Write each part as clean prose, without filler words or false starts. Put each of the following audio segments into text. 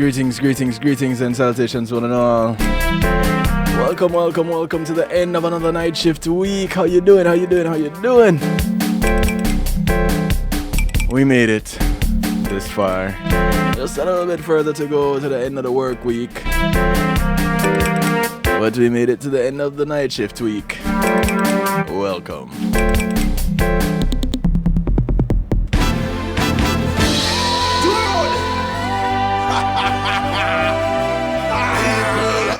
Greetings and salutations one and all. Welcome to the end of another night shift week. How you doing? We made it this far. Just a little bit further to go to the end of the work week. But we made it to the end of the night shift week. Welcome.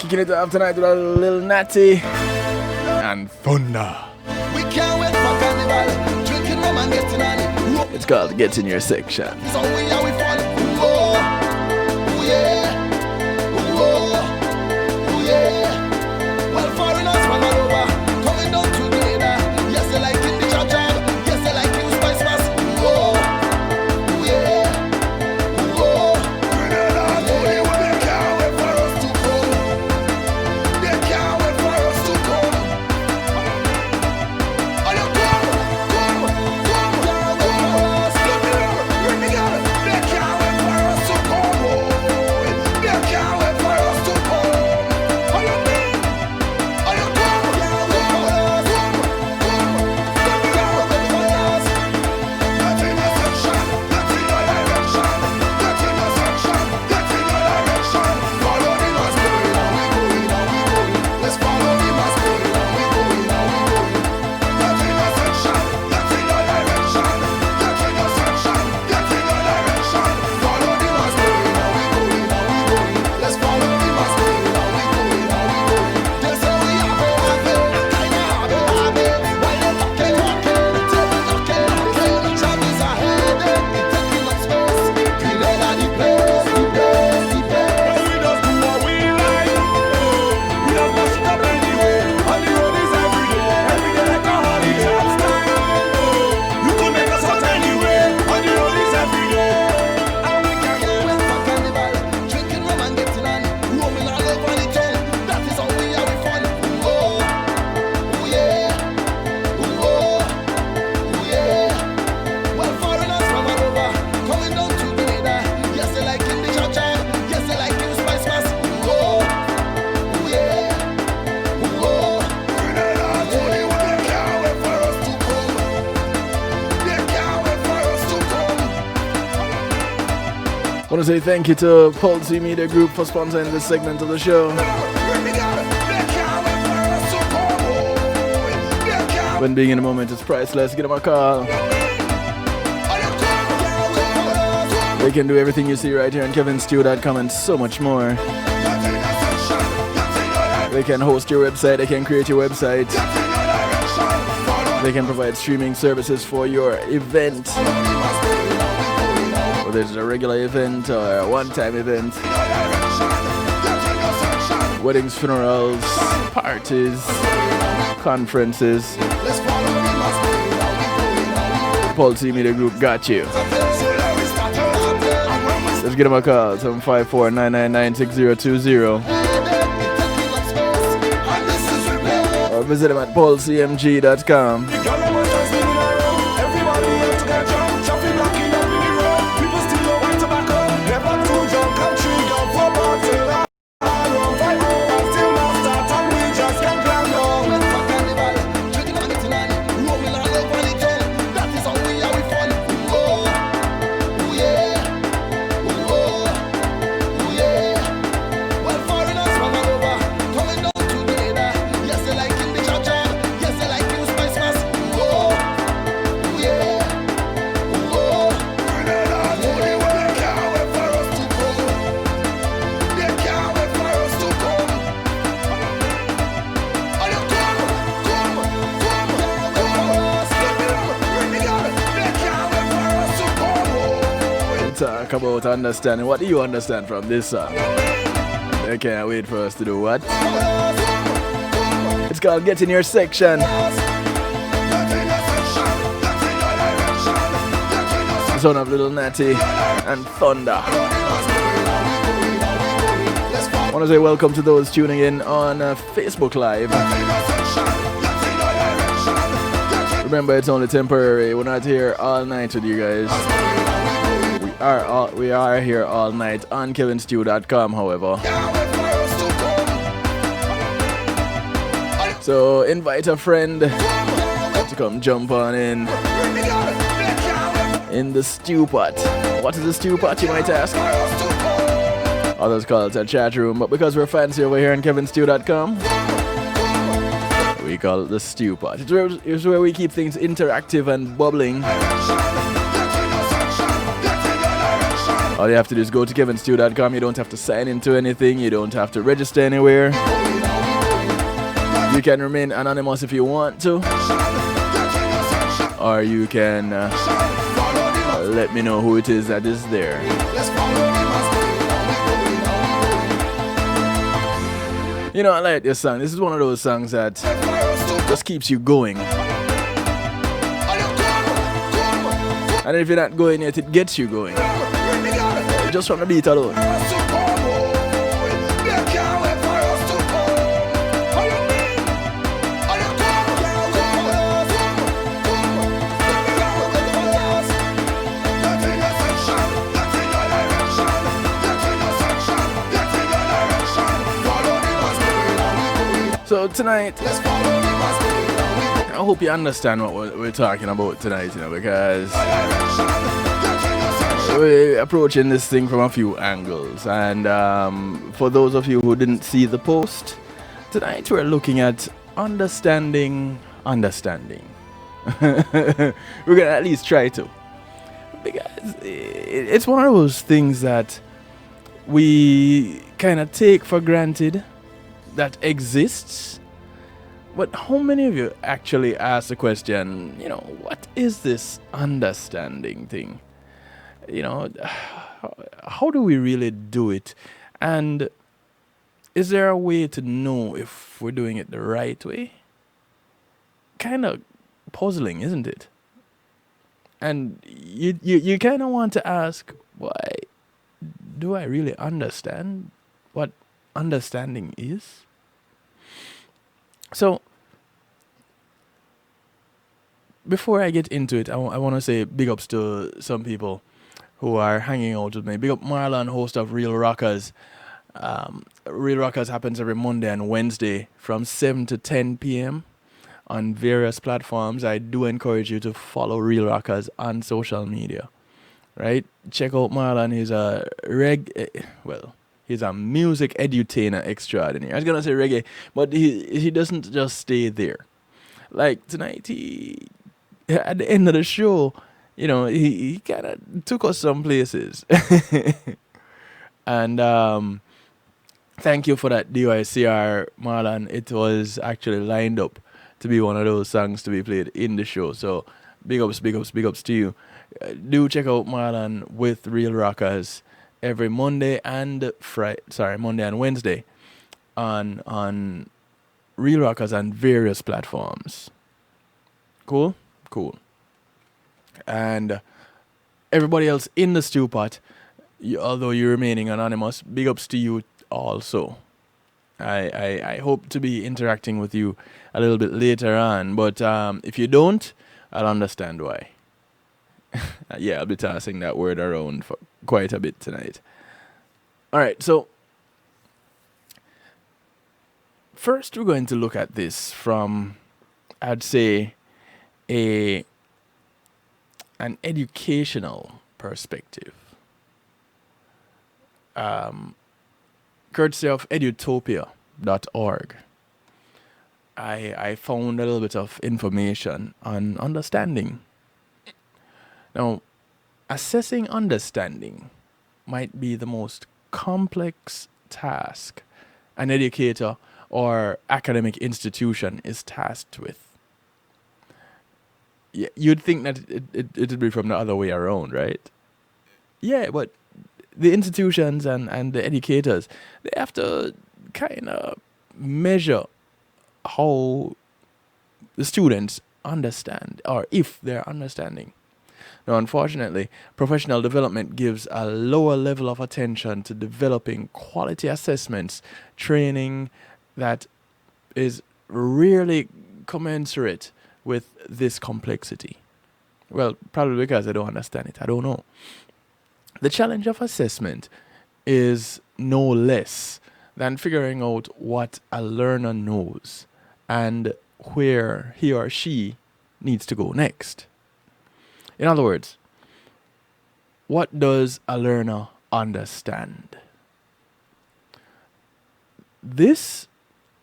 Kicking it off tonight with a little Natty and Thunder. We can't wait for carnival, drinking rum and getting on it. It's called Get In Your Section. So we are we fun. Oh yeah, oh yeah. Well, foreigners from all over coming down together. Yes, they like in the job. Yes, they like in spice fast. Oh yeah, oh. They can't wait for us to come. They can't wait for us to come. Oh, you come. Bring me down. They can't wait for us to come. They can't wait for us to come. Oh, you mean? Oh, you come. Get in your section. Get in your direction. Get in your section. Get in your direction. Follow the masquerade and we going. Let's follow the masquerade and we going. Get in your section. Get in your direction. Get in your section. Get in your direction. Follow the masquerade and we going. Let's follow the masquerade and we going. They say we have it, kinda have it. While they talking, the jam is ahead. It taking up space. Clean out the place. We just do what we like. We just mash it up anyway. On the road is every day like a holiday style. You could make us hot anyway. On the road is every day. And we can Can't wait for carnival, drinking rum and getting on it. Roaming all over the town. That is how we are we fun. Oh yeah, oh yeah. Well, foreigners from all over coming down together. Yes, they like in the job. Yes, they like in the spice fast. Oh yeah, oh. They can't wait for us to come. They can't wait for us to come. I want to say thank you to Pulse Media Group for sponsoring this segment of the show. When being in the moment is priceless, give them a call. They can do everything you see right here on kevinstew.com and so much more. They can host your website, they can create your website. They can provide streaming services for your event. Whether it's a regular event or a one-time event. Weddings, funerals, parties, conferences. Pulse Media Group got you. Let's get them a call, 754-999-6020. Or visit them at pulsecmg.com. everybody have to get drunk. Traffic blocking up in the road. People still don't want tobacco. Never too drunk. Country down for bottle. All wrong. 5 hours still not start. And we just can't plan long. Drinking and getting on it. Roaming all over the town. That is how we are we fun. Oh yeah, oh yeah. Well, foreigners from all over coming down together. Yes, they like in the job. Yes, they like in the spice fast. Oh yeah, oh. They can't wait for us to come. They can't wait for us to come. Oh, you come. Bring me down. They can't wait for us to come. Talk about understanding. What do you understand from this song? They can't wait for us to do what? It's called Get In Your Section. Son of Little Natty and Thunder. I want to say welcome to those tuning in on Facebook Live. Remember, it's only temporary. We're not here all night with you guys. We we are here all night on kevinstew.com, however. Can't wait for us to come. So invite a friend to come jump on in the stew pot. What is the stew pot, you might ask? Others call it a chat room, but because we're fancy over here on kevinstew.com, we call it the stew pot. It's where we keep things interactive and bubbling. All you have to do is go to kevinstew.com. You don't have to sign into anything. You don't have to register anywhere. You can remain anonymous if you want to. Or you can let me know who it is that is there. You know, I like this song. This is one of those songs that just keeps you going. And if you're not going yet, it gets you going. Just from the beat alone. So tonight, I hope you understand what we're talking about tonight, you know, because we're approaching this thing from a few angles. And for those of you who didn't see the post, tonight we're looking at understanding. We're gonna at least try to, because it's one of those things that we kind of take for granted that exists. But how many of you actually ask the question, you know, what is this understanding thing? You know, how do we really do it? And is there a way to know if we're doing it the right way? Kind of puzzling, isn't it? And you kind of want to ask, why do I really understand what understanding is? So, before I get into it, I want to say big ups to some people who are hanging out with me. Big up Marlon, host of Real Rockers. Real Rockers happens every Monday and Wednesday from 7 to 10 p.m. on various platforms. I do encourage you to follow Real Rockers on social media. Right? Check out Marlon. He's a he's a music edutainer extraordinaire. I was gonna say reggae, but he doesn't just stay there. Like tonight, he at the end of the show, you know, he kind of took us some places. And thank you for that DYCR, Marlon. It was actually lined up to be one of those songs to be played in the show. So big ups to you. Do check out Marlon with Real Rockers every Monday and Wednesday on Real Rockers on various platforms. Cool. And everybody else in the stew pot, although you're remaining anonymous, big ups to you also. I hope to be interacting with you a little bit later on, but if you don't, I'll understand why. Yeah, I'll be tossing that word around for quite a bit tonight. Alright, so first we're going to look at this from, I'd say, an educational perspective. Courtesy of edutopia.org. I found a little bit of information on understanding. Now, assessing understanding might be the most complex task an educator or academic institution is tasked with. Yeah, you'd think that it'd be from the other way around, right? Yeah, but the institutions and the educators, they have to kind of measure how the students understand, or if they're understanding. Now, unfortunately, professional development gives a lower level of attention to developing quality assessments, training that is rarely commensurate with this complexity. Well, probably because I don't understand it. I don't know. The challenge of assessment is no less than figuring out what a learner knows and where he or she needs to go next. In other words, what does a learner understand? This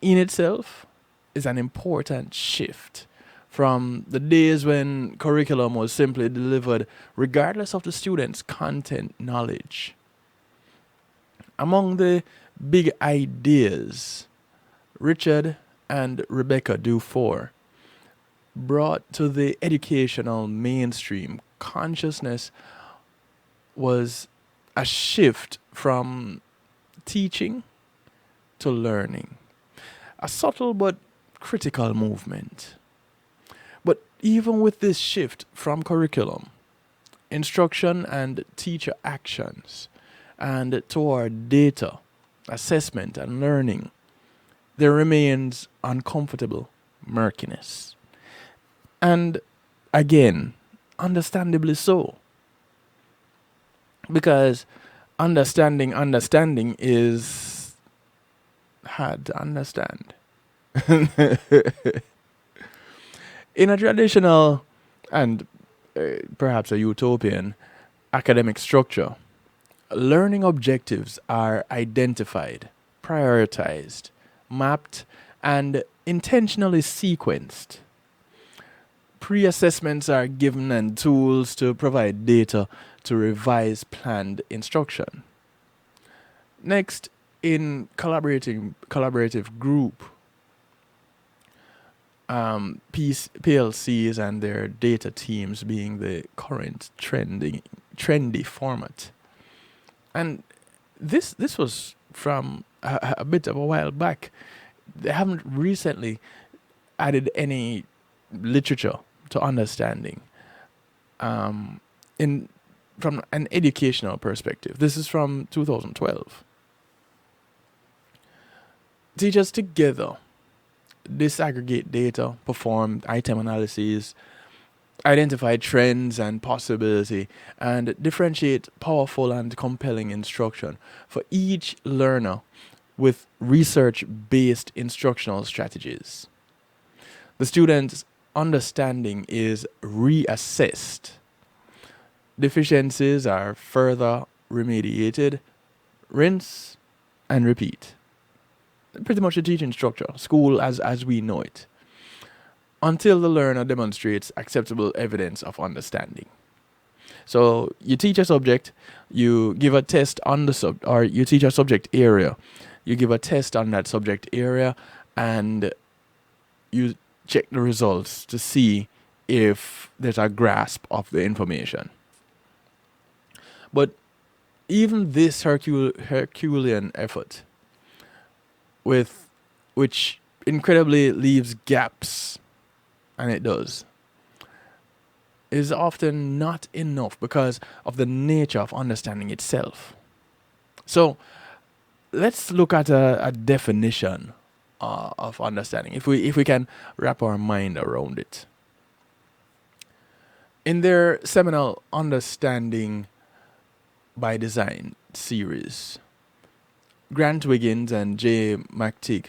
in itself is an important shift from the days when curriculum was simply delivered regardless of the student's content knowledge. Among the big ideas Richard and Rebecca Dufour brought to the educational mainstream consciousness was a shift from teaching to learning. A subtle but critical movement. But even with this shift from curriculum, instruction and teacher actions, and toward data, assessment, and learning, there remains uncomfortable murkiness. And again, understandably so. Because understanding is hard to understand. In a traditional and perhaps a utopian academic structure, learning objectives are identified, prioritized, mapped, and intentionally sequenced. Pre assessments are given and tools to provide data to revise planned instruction. Next, in collaborative group, PLCs and their data teams being the current trendy format. And this was from a bit of a while back. They haven't recently added any literature to understanding in from an educational perspective. This is from 2012. Teachers together disaggregate data, perform item analyses, identify trends and possibility, and differentiate powerful and compelling instruction for each learner with research-based instructional strategies. The student's understanding is reassessed. Deficiencies are further remediated, rinse and repeat. Pretty much the teaching structure, school as we know it, until the learner demonstrates acceptable evidence of understanding. So you teach a subject, you give a test on the or you teach a subject area, you give a test on that subject area, and you check the results to see if there's a grasp of the information. But even this Herculean effort, with which incredibly leaves gaps, and it does, is often not enough because of the nature of understanding itself. So let's look at a definition of understanding, if we can wrap our mind around it. In their seminal Understanding by Design series, Grant Wiggins and J. McTighe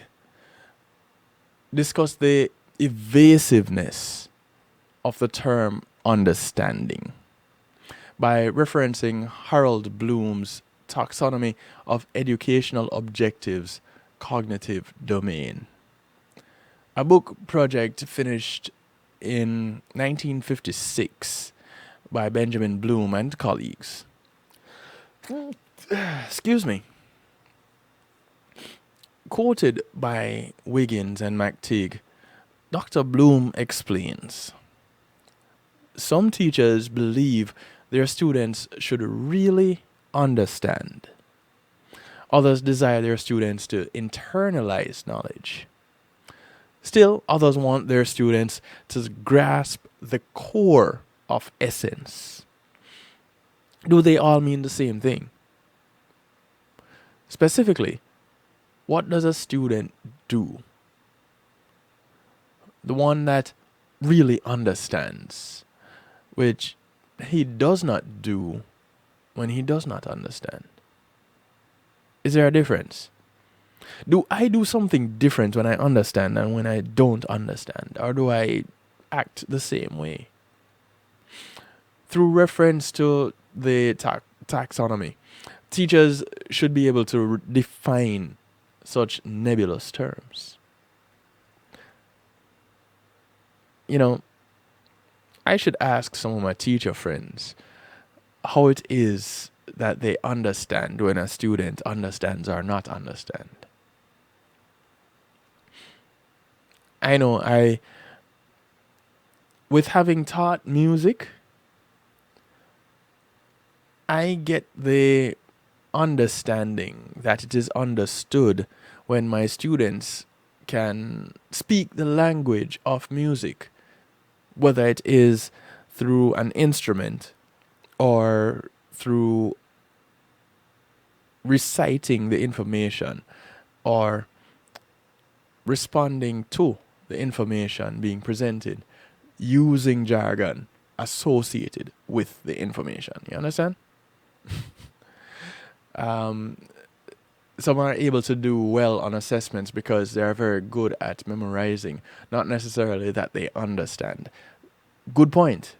discuss the evasiveness of the term understanding by referencing Harold Bloom's taxonomy of educational objectives, cognitive domain. A book project finished in 1956 by Benjamin Bloom and colleagues. Excuse me. Quoted by Wiggins and McTighe, Dr. Bloom explains, some teachers believe their students should really understand. Others desire their students to internalize knowledge. Still, others want their students to grasp the core of essence. Do they all mean the same thing? Specifically, what does a student do? The one that really understands, which he does not do when he does not understand? Is there a difference? Do I do something different when I understand and when I don't understand? Or do I act the same way? Through reference to the taxonomy, teachers should be able to define such nebulous terms. You know, I should ask some of my teacher friends how it is that they understand when a student understands or not understand. I know with having taught music, I get the understanding that it is understood when my students can speak the language of music, whether it is through an instrument or through reciting the information or responding to the information being presented using jargon associated with the information. You understand? Some are able to do well on assessments because they're very good at memorizing, not necessarily that they understand. Good point.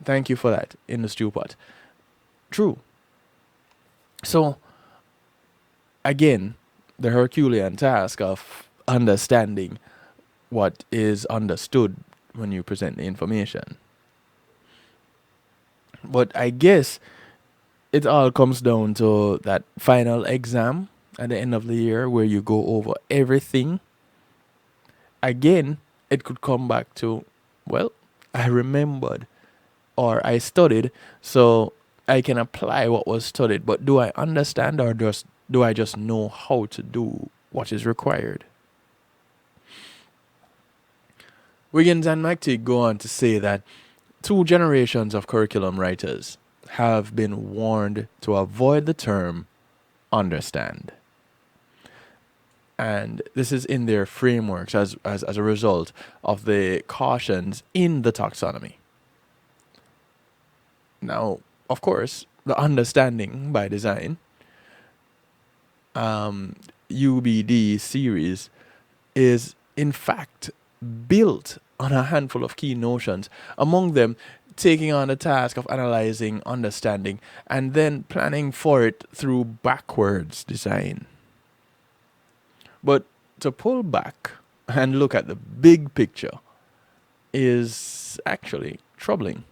Thank you for that in the stew pot. True. So, again, the Herculean task of understanding what is understood when you present the information. But I guess it all comes down to that final exam at the end of the year where you go over everything. Again, it could come back to, well, I remembered or I studied, so I can apply what was studied. But do I understand or do I just know how to do what is required? Wiggins and McTeague go on to say that 2 generations of curriculum writers have been warned to avoid the term understand. And this is in their frameworks as a result of the cautions in the taxonomy. Now, of course, the understanding by design UBD series is in fact built on a handful of key notions, among them taking on the task of analyzing understanding and then planning for it through backwards design. But to pull back and look at the big picture is actually troubling.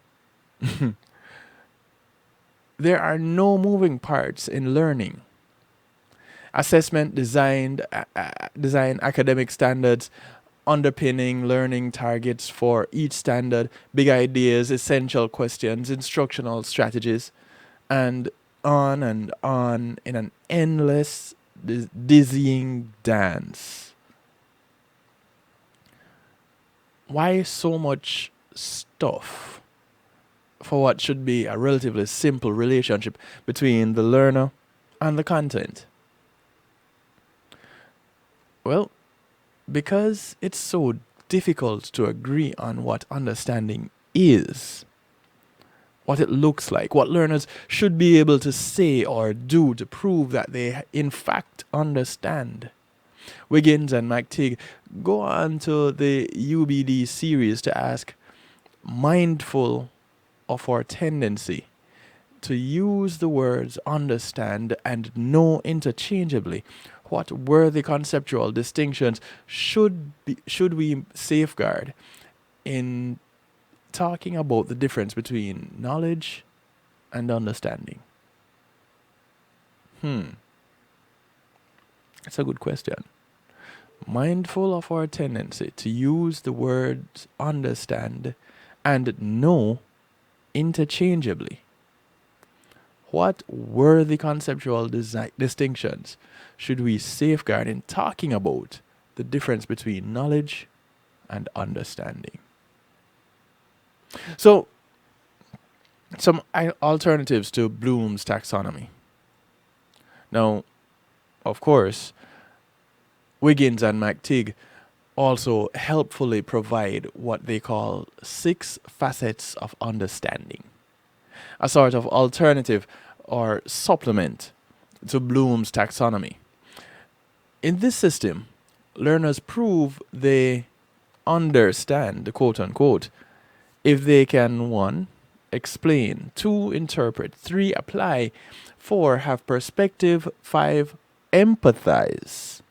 There are no moving parts in learning. Assessment design academic standards underpinning learning targets for each standard, big ideas, essential questions, instructional strategies, and on in an endless, dizzying dance. Why so much stuff for what should be a relatively simple relationship between the learner and the content? Well, because it's so difficult to agree on what understanding is, what it looks like, what learners should be able to say or do to prove that they in fact understand. Wiggins and McTeague go on to the UBD series to ask, mindful of our tendency to use the words understand and know interchangeably, what worthy conceptual distinctions should we safeguard in talking about the difference between knowledge and understanding? That's a good question. Mindful of our tendency to use the words understand and know interchangeably, what worthy conceptual distinctions should we safeguard in talking about the difference between knowledge and understanding? So, some alternatives to Bloom's taxonomy. Now, of course, Wiggins and McTeague also helpfully provide what they call 6 facets of understanding. a sort of alternative or supplement to Bloom's taxonomy. In this system, learners prove they understand, quote unquote, if they can 1. Explain, 2. Interpret, 3. Apply, 4. Have perspective, 5. Empathize,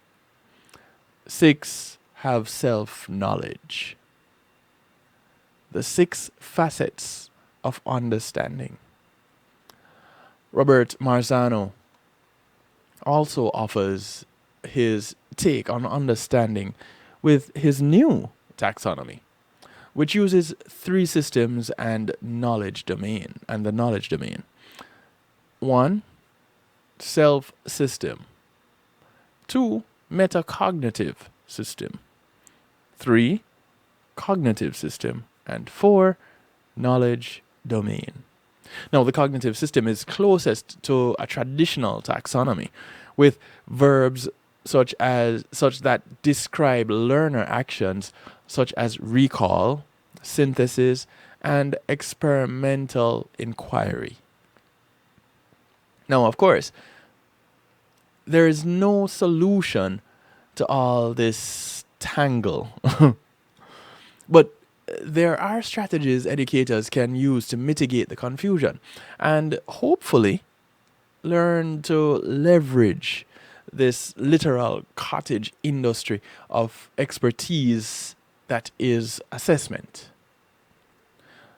6. Have self-knowledge. The 6 facets of understanding. Robert Marzano also offers his take on understanding with his new taxonomy, which uses 3 systems and the knowledge domain. 1. Self-system. 2. Metacognitive system. 3. Cognitive system. And 4. Knowledge domain. Now, the cognitive system is closest to a traditional taxonomy, with verbs such that describe learner actions such as recall, synthesis, and experimental inquiry. Now, of course, there is no solution to all this tangle. But there are strategies educators can use to mitigate the confusion and hopefully learn to leverage this literal cottage industry of expertise that is assessment.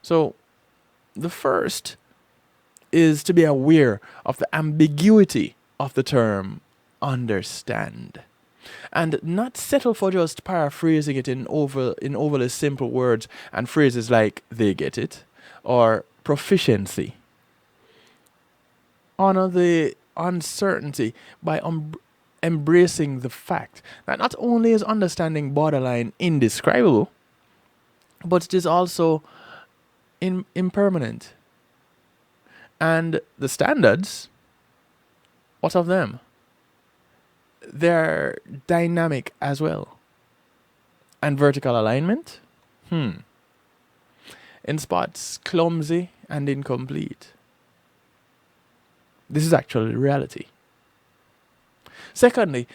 So, the first is to be aware of the ambiguity of the term understand, and not settle for just paraphrasing it in overly simple words and phrases like "they get it" or "proficiency." Honor the uncertainty by embracing the fact that not only is understanding borderline indescribable, but it is also impermanent. And the standards, what of them? They're dynamic as well. And vertical alignment? In spots, clumsy and incomplete. This is actually reality. Secondly,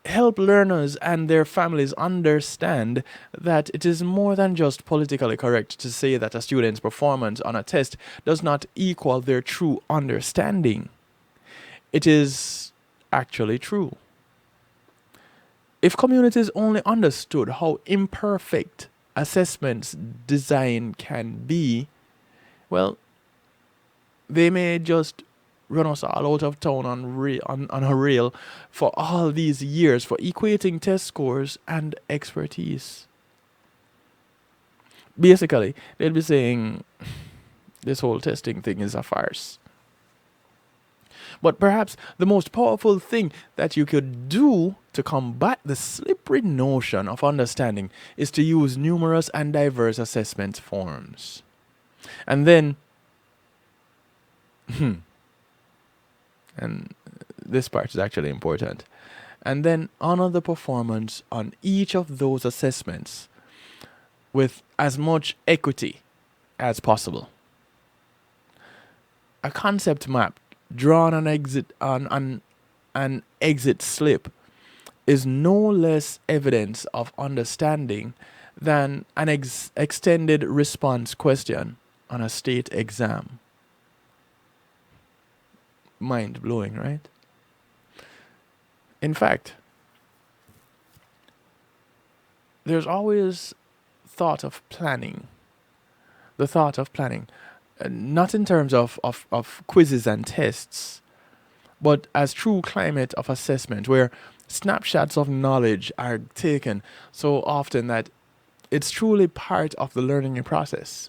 help learners and their families understand that it is more than just politically correct to say that a student's performance on a test does not equal their true understanding. It is actually true. If communities only understood how imperfect assessments design can be, well, they may just run us all out of town on a rail for all these years for equating test scores and expertise. Basically, they'll be saying this whole testing thing is a farce. But perhaps the most powerful thing that you could do to combat the slippery notion of understanding is to use numerous and diverse assessment forms. And then, and this part is actually important, and then honor the performance on each of those assessments with as much equity as possible. A concept map drawn on an exit slip is no less evidence of understanding than an extended response question on a state exam. Mind-blowing, right? In fact, there's always the thought of planning, not in terms of quizzes and tests, but as true climate of assessment where snapshots of knowledge are taken so often that it's truly part of the learning process.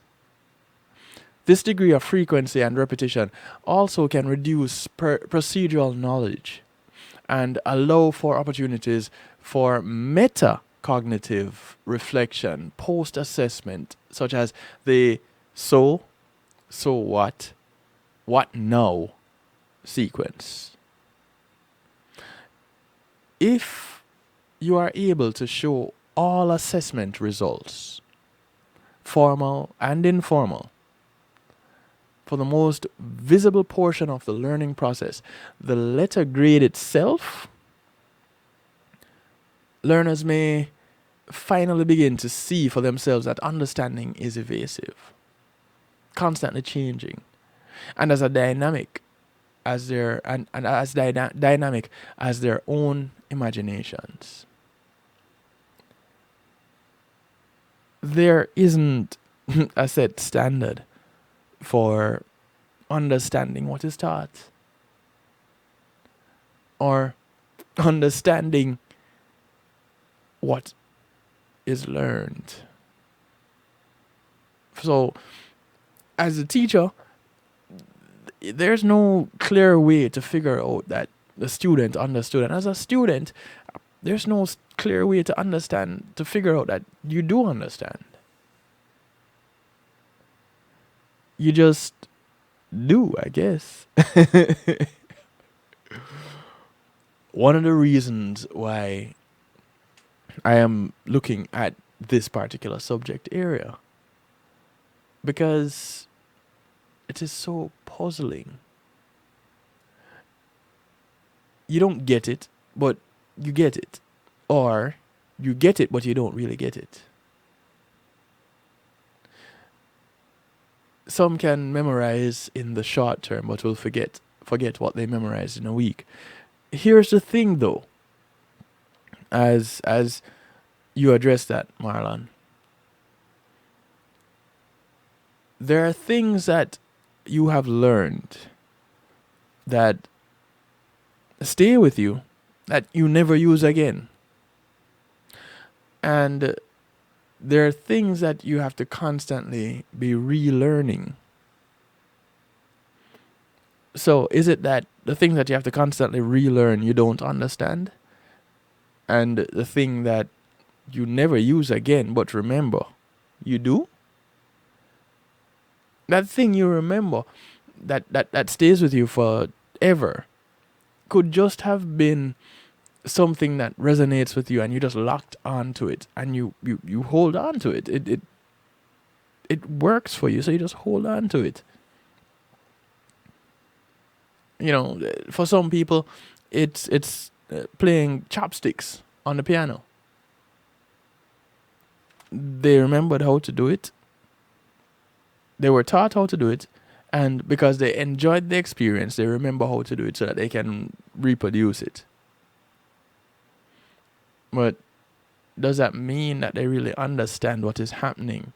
This degree of frequency and repetition also can reduce procedural knowledge and allow for opportunities for metacognitive reflection post-assessment, such as the so what now sequence. If you are able to show all assessment results, formal and informal, for the most visible portion of the learning process, the letter grade itself, learners may finally begin to see for themselves that understanding is evasive, constantly changing, and as a dynamic as their and as dynamic as their own imaginations. There isn't a set standard for understanding what is taught or understanding what is learned. So, as a teacher, there's no clear way to figure out that the student understood. And as a student, there's no clear way to understand, to figure out that you do understand. You just do, I guess. One of the reasons why I am looking at this particular subject area, because it is so puzzling. You don't get it, but you get it. Or you get it, but you don't really get it. Some can memorize in the short term, but will forget what they memorized in a week. Here's the thing, though. As you address that, Marlon, there are things that you have learned that stay with you that you never use again. And there are things that you have to constantly be relearning. So is it that the thing that you have to constantly relearn you don't understand? And the thing that you never use again, but remember, you do? That thing you remember, that stays with you forever, could just have been something that resonates with you and you just locked onto it and you hold on to it. It works for you, so you just hold on to it. You know, for some people, it's playing chopsticks on the piano. They remembered how to do it. They were taught how to do it, and because they enjoyed the experience, they remember how to do it so that they can reproduce it. But does that mean that they really understand what is happening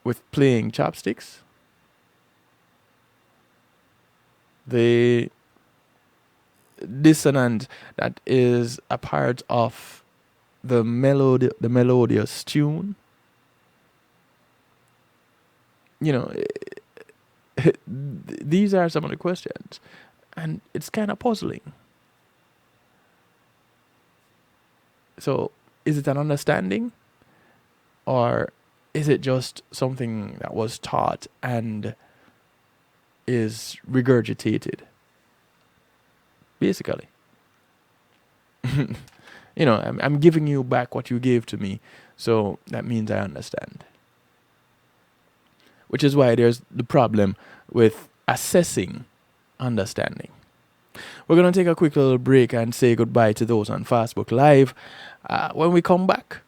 with playing chopsticks? The dissonance that is a part of the melodious tune. You know, these are some of the questions, and it's kind of puzzling. So, is it an understanding, or is it just something that was taught and is regurgitated? Basically. You know, I'm giving you back what you gave to me, so that means I understand. Which is why there's the problem with assessing understanding. We're going to take a quick little break and say goodbye to those on Facebook Live. When we come back,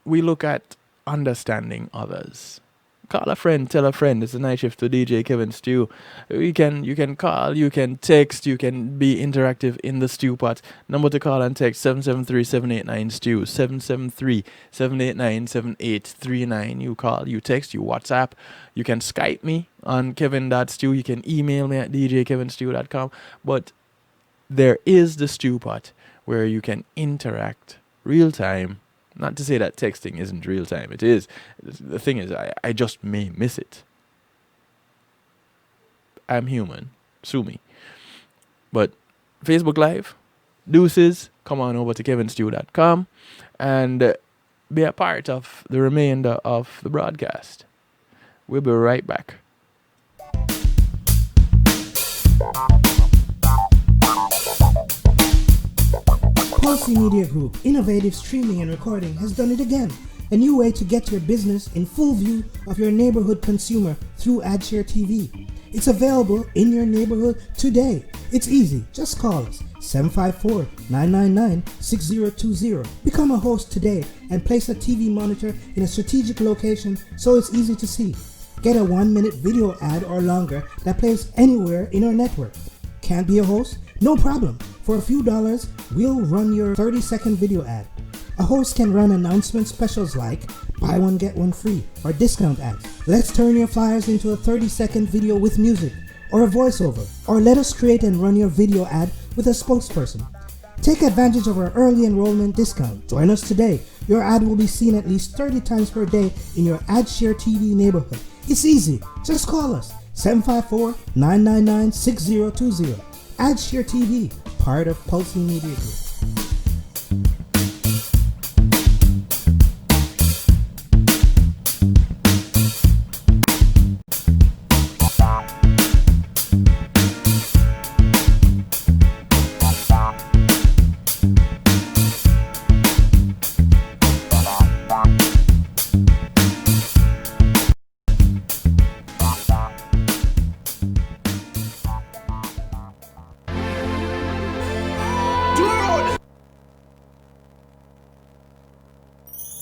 we look at understanding others. Call a friend, tell a friend. It's a night shift to DJ Kevin Stew. You can call, you can text, you can be interactive in the Stew Pot. Number to call and text 773-789-STEW, 773-789-7839. You call, you text, you WhatsApp. You can Skype me on kevin.stew. You can email me at djkevinstew.com. But there is the Stew Pot where you can interact real time. Not to say that texting isn't real time. It is. The thing is, I just may miss it. I'm human. Sue me. But Facebook Live, deuces, come on over to kevinstew.com and be a part of the remainder of the broadcast. We'll be right back. Pulse Media Group, innovative streaming and recording, has done it again. a new way to get your business in full view of your neighborhood consumer through AdShare TV. It's available in your neighborhood today. It's easy. Just call us 754-999-6020. Become a host today and place a TV monitor in a strategic location so it's easy to see. Get a 1-minute video ad or longer that plays anywhere in our network. Can't be a host? No problem. For a few dollars, we'll run your 30-second video ad. A host can run announcement specials like buy one get one free or discount ads. Let's turn your flyers into a 30-second video with music or a voiceover, or let us create and run your video ad with a spokesperson. Take advantage of our early enrollment discount. Join us today. Your ad will be seen at least 30 times per day in your AdShare TV neighborhood. It's easy. Just call us 754-999-6020. AdShare TV, part of Pulsing Media Group.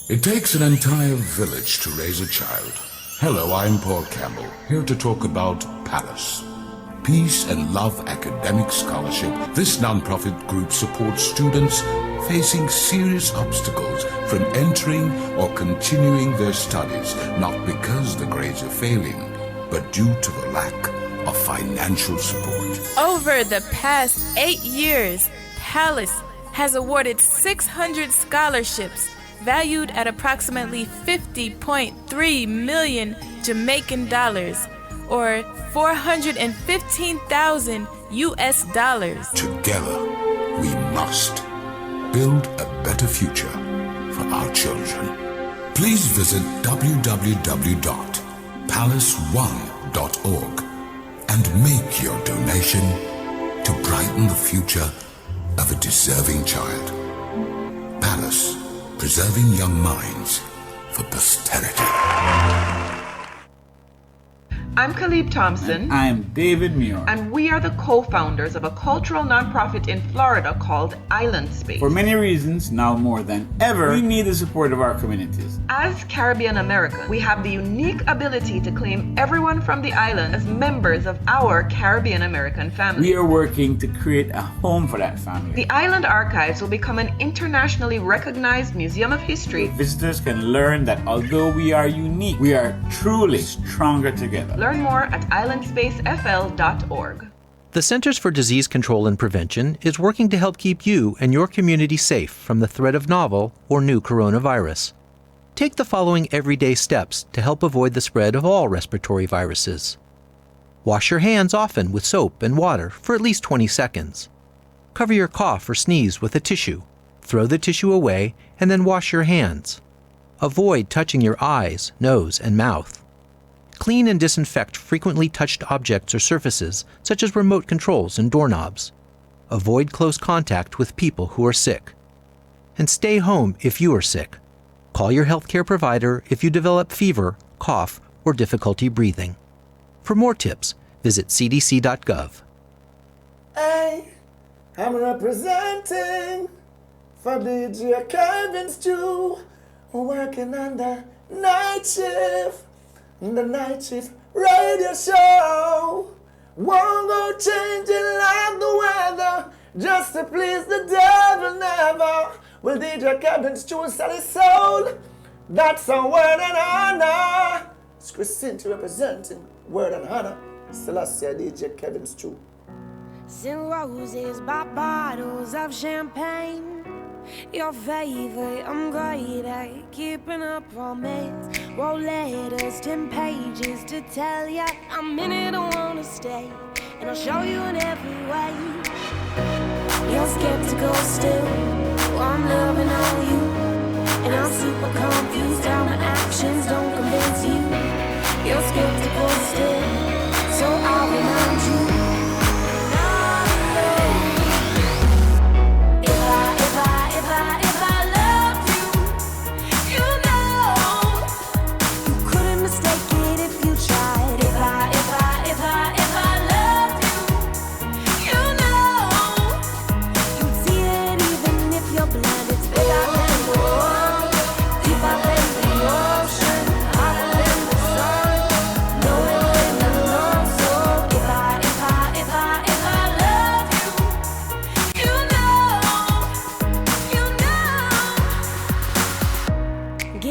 It takes an entire village to raise a child. Hello, I'm Paul Campbell, here to talk about PALACE. Peace and Love Academic Scholarship. This non-profit group supports students facing serious obstacles from entering or continuing their studies, not because the grades are failing, but due to the lack of financial support. Over the past 8 years, PALACE has awarded 600 scholarships valued at approximately 50.3 million Jamaican dollars, or 415,000 US dollars. Together, we must build a better future for our children. Please visit www.palace1.org and make your donation to brighten the future of a deserving child. PALACE, preserving young minds for posterity. I'm Khalib Thompson. I'm David Muir. And we are the co-founders of a cultural nonprofit in Florida called Island Space. For many reasons, now more than ever, we need the support of our communities. As Caribbean Americans, we have the unique ability to claim everyone from the island as members of our Caribbean American family. We are working to create a home for that family. The Island Archives will become an internationally recognized museum of history. Visitors can learn that although we are unique, we are truly stronger together. Learn more at islandspacefl.org. The Centers for Disease Control and Prevention is working to help keep you and your community safe from the threat of novel or new coronavirus. Take the following everyday steps to help avoid the spread of all respiratory viruses. Wash your hands often with soap and water for at least 20 seconds. Cover your cough or sneeze with a tissue. Throw the tissue away and then wash your hands. Avoid touching your eyes, nose, and mouth. Clean and disinfect frequently touched objects or surfaces, such as remote controls and doorknobs. Avoid close contact with people who are sick. And stay home if you are sick. Call your healthcare provider if you develop fever, cough, or difficulty breathing. For more tips, visit cdc.gov. Hey, I'm representing for DJ Kevin Stew, working on the night shift. The night shift radio show won't go changing like the weather, just to please the devil never. Will DJ Kevin Stew sell his soul? That's a word and honor. It's Christine representing word and honor. Still I say DJ Kevin Stew. Send roses by bottles of champagne. Your favorite, I'm great at keeping a promise. Wrote letters, 10 pages to tell ya I'm in it, I wanna stay. And I'll show you in every way. You're skeptical still, well, I'm loving on you. And I'm super confused how my actions don't convince you. You're skeptical still, so I'll remind you. If I loved you, you know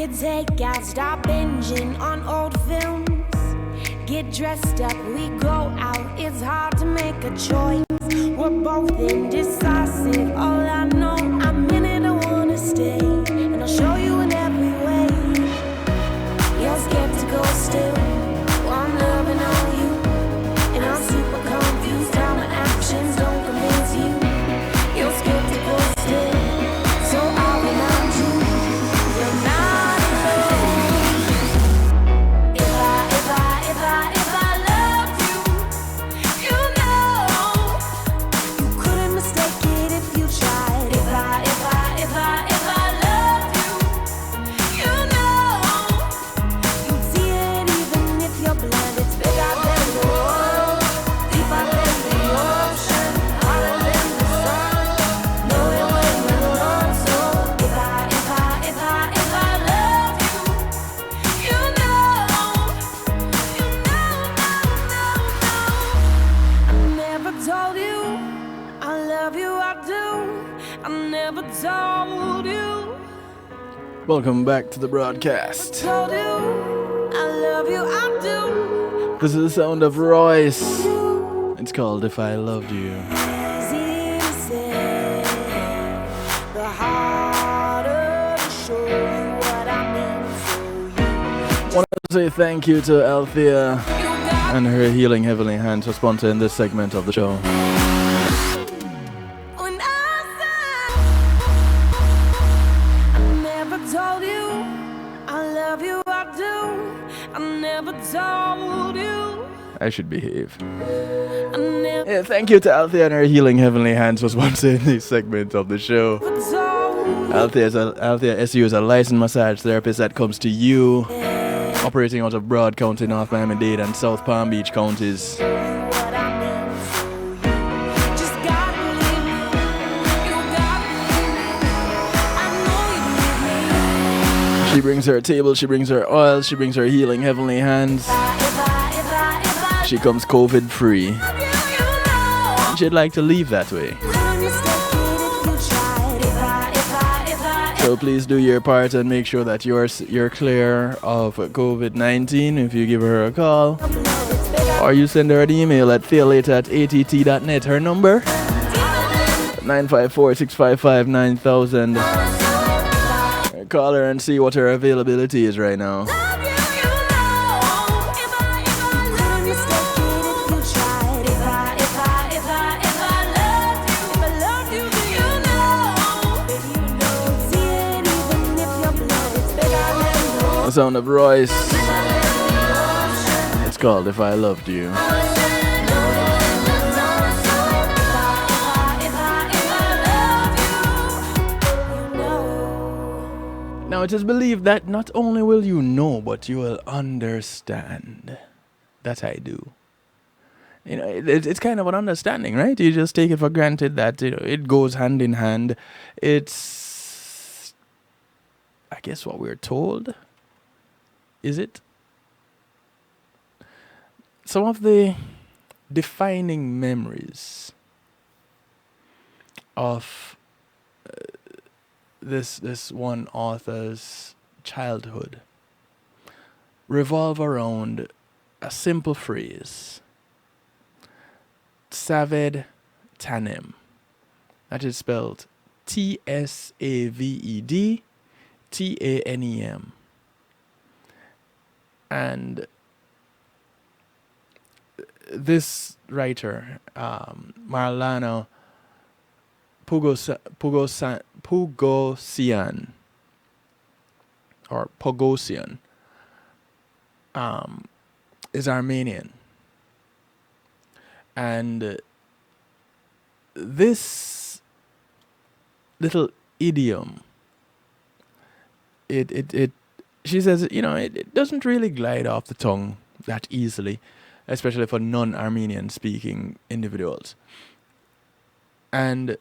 Get takeout, stop binging on old films. Get dressed up, we go out. It's hard to make a choice. We're both indecisive. All I know, I'm in it, I wanna stay. And I'll show you in every way. You're skeptical still. Well, I'm loving on you. And I'm super confused how my actions don't convince you. You're skeptical still. So I'll remind you, you're not alone. If I loved you, you know you couldn't mistake it if you tried. If I loved you, you know you'd see it even if you're blind. It's bigger than the world, deeper than the ocean, harder than the sun. Know it when you're wrong. So if I loved you, you know. I never told you I love you, I do. I never told you, Welcome back to the broadcast. told you I love you, I do. This is the sound of Royce. It's called If I Loved You. Easy to say, the harder to show you what I mean. So I want to say thank you to Althea and her Healing Heavenly Hands for sponsoring this segment of the show. when I said I never told you I love you, I do. I never told you. I should behave. I never Yeah, thank you to Althea and her Healing Heavenly Hands for sponsoring this segment of the show. told Althea SU is a licensed massage therapist that comes to you, operating out of Broad County, North Miami-Dade, and South Palm Beach counties. what I mean. So you just gotta believe me. You gotta believe me. I know you believe me. She brings her table, she brings her oil, she brings her Healing Heavenly Hands. If She comes COVID free. you know, She'd like to leave that way. couldn't mistake it if you tried. If I So please do your part and make sure that you're clear of COVID-19 if you give her a call. Or you send her an email at thealater@att.net. Her number? 954-655-9000. Call her and see what her availability is right now. The sound of Royce. It's called If I Loved You. Now it is believed that not only will you know, but you will understand. That I do. You know, it's kind of an understanding, right? You just take it for granted that it goes hand in hand. It's, I guess, what we're told. Is it? Some of the defining memories of this one author's childhood revolve around a simple phrase: Saved Tanem. That is spelled Tsaved Tanem. And this writer, Marlana Pugosian, or Pogosian, is Armenian. And this little idiom, she says, it doesn't really glide off the tongue that easily, especially for non-Armenian speaking individuals. And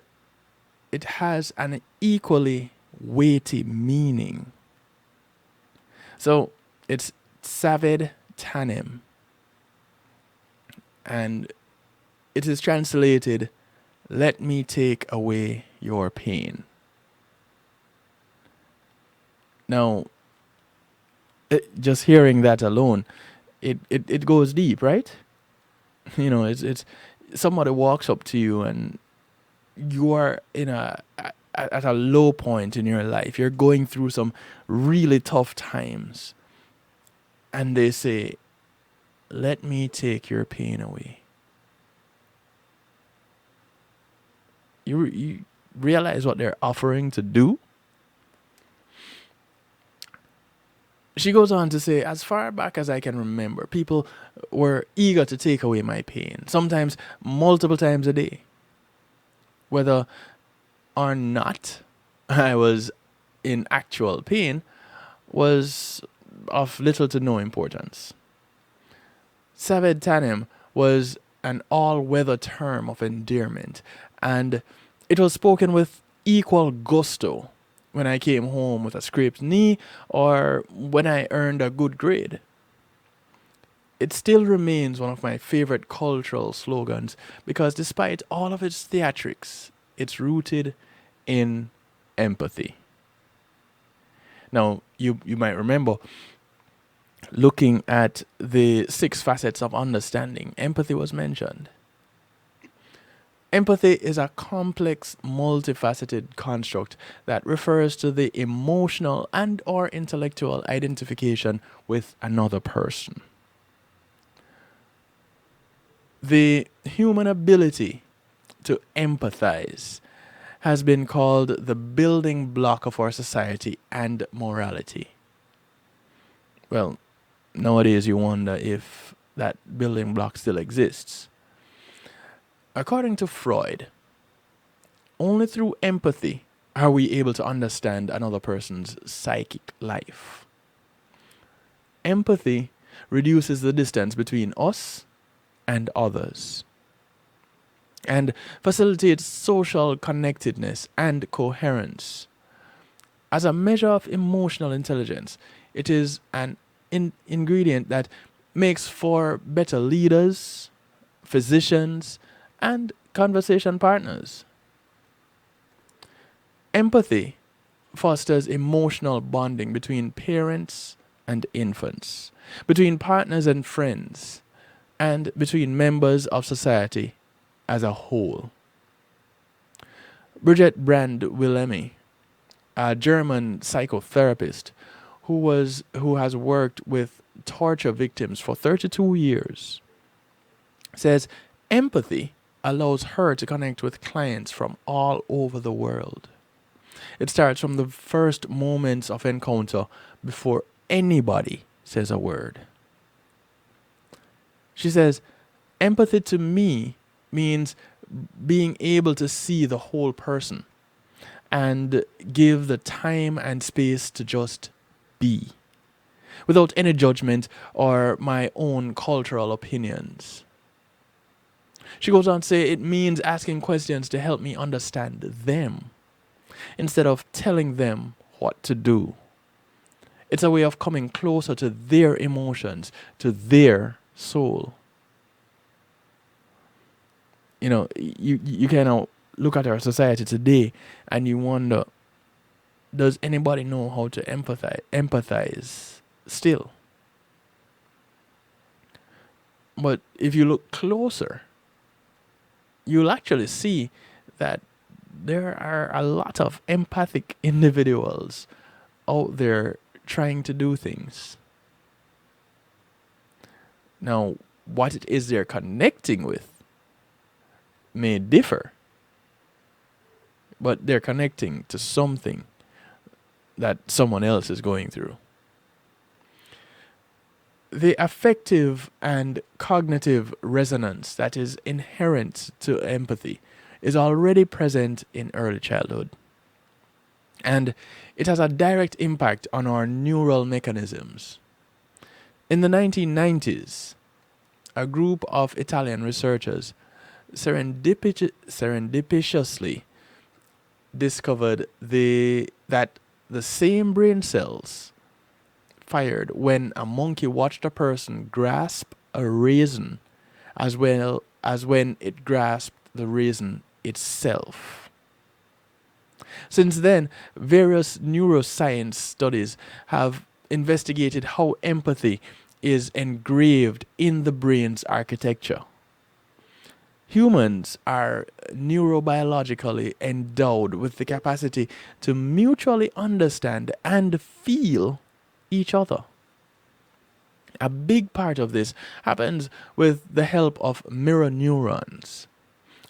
it has an equally weighty meaning. So it's Saved Tanem. And it is translated, "Let me take away your pain." Now, Just hearing that alone, it goes deep, right? It's somebody walks up to you and you are at a low point in your life. You're going through some really tough times, and they say, "Let me take your pain away." You realize what they're offering to do? She goes on to say, as far back as I can remember, people were eager to take away my pain, sometimes multiple times a day. Whether or not I was in actual pain was of little to no importance. Saved Tanim was an all-weather term of endearment, and it was spoken with equal gusto when I came home with a scraped knee or when I earned a good grade. It still remains one of my favorite cultural slogans because despite all of its theatrics, it's rooted in empathy. Now, you might remember looking at the 6 facets of understanding, empathy was mentioned. Empathy is a complex, multifaceted construct that refers to the emotional and or intellectual identification with another person. The human ability to empathize has been called the building block of our society and morality. Well, nowadays you wonder if that building block still exists. According to Freud, only through empathy are we able to understand another person's psychic life. Empathy reduces the distance between us and others, and facilitates social connectedness and coherence. As a measure of emotional intelligence, it is an ingredient that makes for better leaders, physicians, and conversation partners. Empathy fosters emotional bonding between parents and infants, between partners and friends, and between members of society as a whole. Bridget Brand Willemy, a German psychotherapist who has worked with torture victims for 32 years, says empathy allows her to connect with clients from all over the world. It starts from the first moments of encounter before anybody says a word. She says, empathy to me means being able to see the whole person and give the time and space to just be, without any judgment or my own cultural opinions. She goes on to say it means asking questions to help me understand them instead of telling them what to do. It's a way of coming closer to their emotions, to their soul. You kind of look at our society today and you wonder, does anybody know how to empathize still? But if you look closer, you'll actually see that there are a lot of empathic individuals out there trying to do things. Now, what it is they're connecting with may differ, but they're connecting to something that someone else is going through. The affective and cognitive resonance that is inherent to empathy is already present in early childhood, and it has a direct impact on our neural mechanisms. In the 1990s, a group of Italian researchers serendipitously discovered that the same brain cells fired when a monkey watched a person grasp a raisin as well as when it grasped the raisin itself. Since then, various neuroscience studies have investigated how empathy is engraved in the brain's architecture. Humans are neurobiologically endowed with the capacity to mutually understand and feel each other. A big part of this happens with the help of mirror neurons,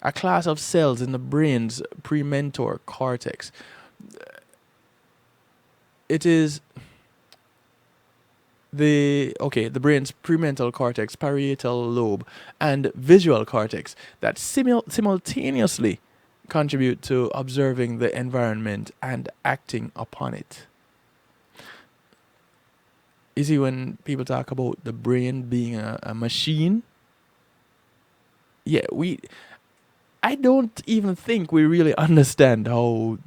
a class of cells in the brain's prementor cortex. It is the brain's premental cortex, parietal lobe, and visual cortex that simultaneously contribute to observing the environment and acting upon it. You see, when people talk about the brain being a machine, I don't even think we really understand how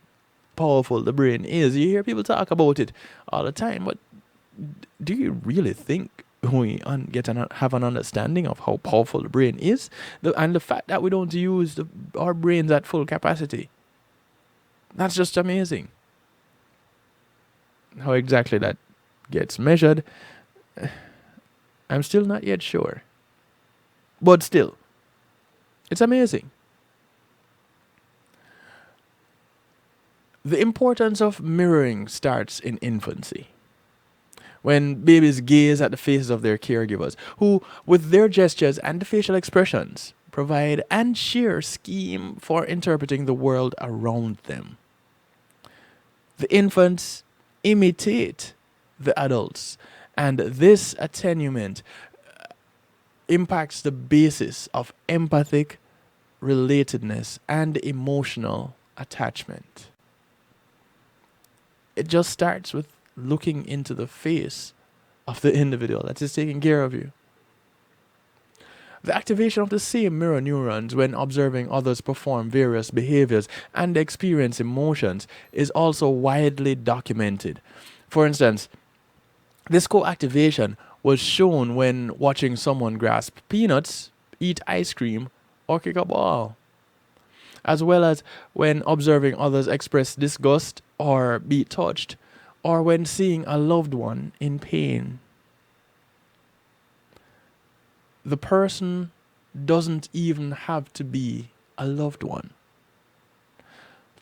powerful the brain is. You hear people talk about it all the time, but do you really think we have an understanding of how powerful the brain is? And the fact that we don't use our brains at full capacity, that's just amazing. How exactly that gets measured, I'm still not yet sure. But still, it's amazing. The importance of mirroring starts in infancy, when babies gaze at the faces of their caregivers, who, with their gestures and facial expressions, provide and share scheme for interpreting the world around them. The infants imitate the adults, and this attenument impacts the basis of empathic relatedness and emotional attachment. It just starts with looking into the face of the individual that is taking care of you. The activation of the same mirror neurons when observing others perform various behaviors and experience emotions is also widely documented. For instance, this co-activation was shown when watching someone grasp peanuts, eat ice cream, or kick a ball, as well as when observing others express disgust or be touched, or when seeing a loved one in pain. The person doesn't even have to be a loved one.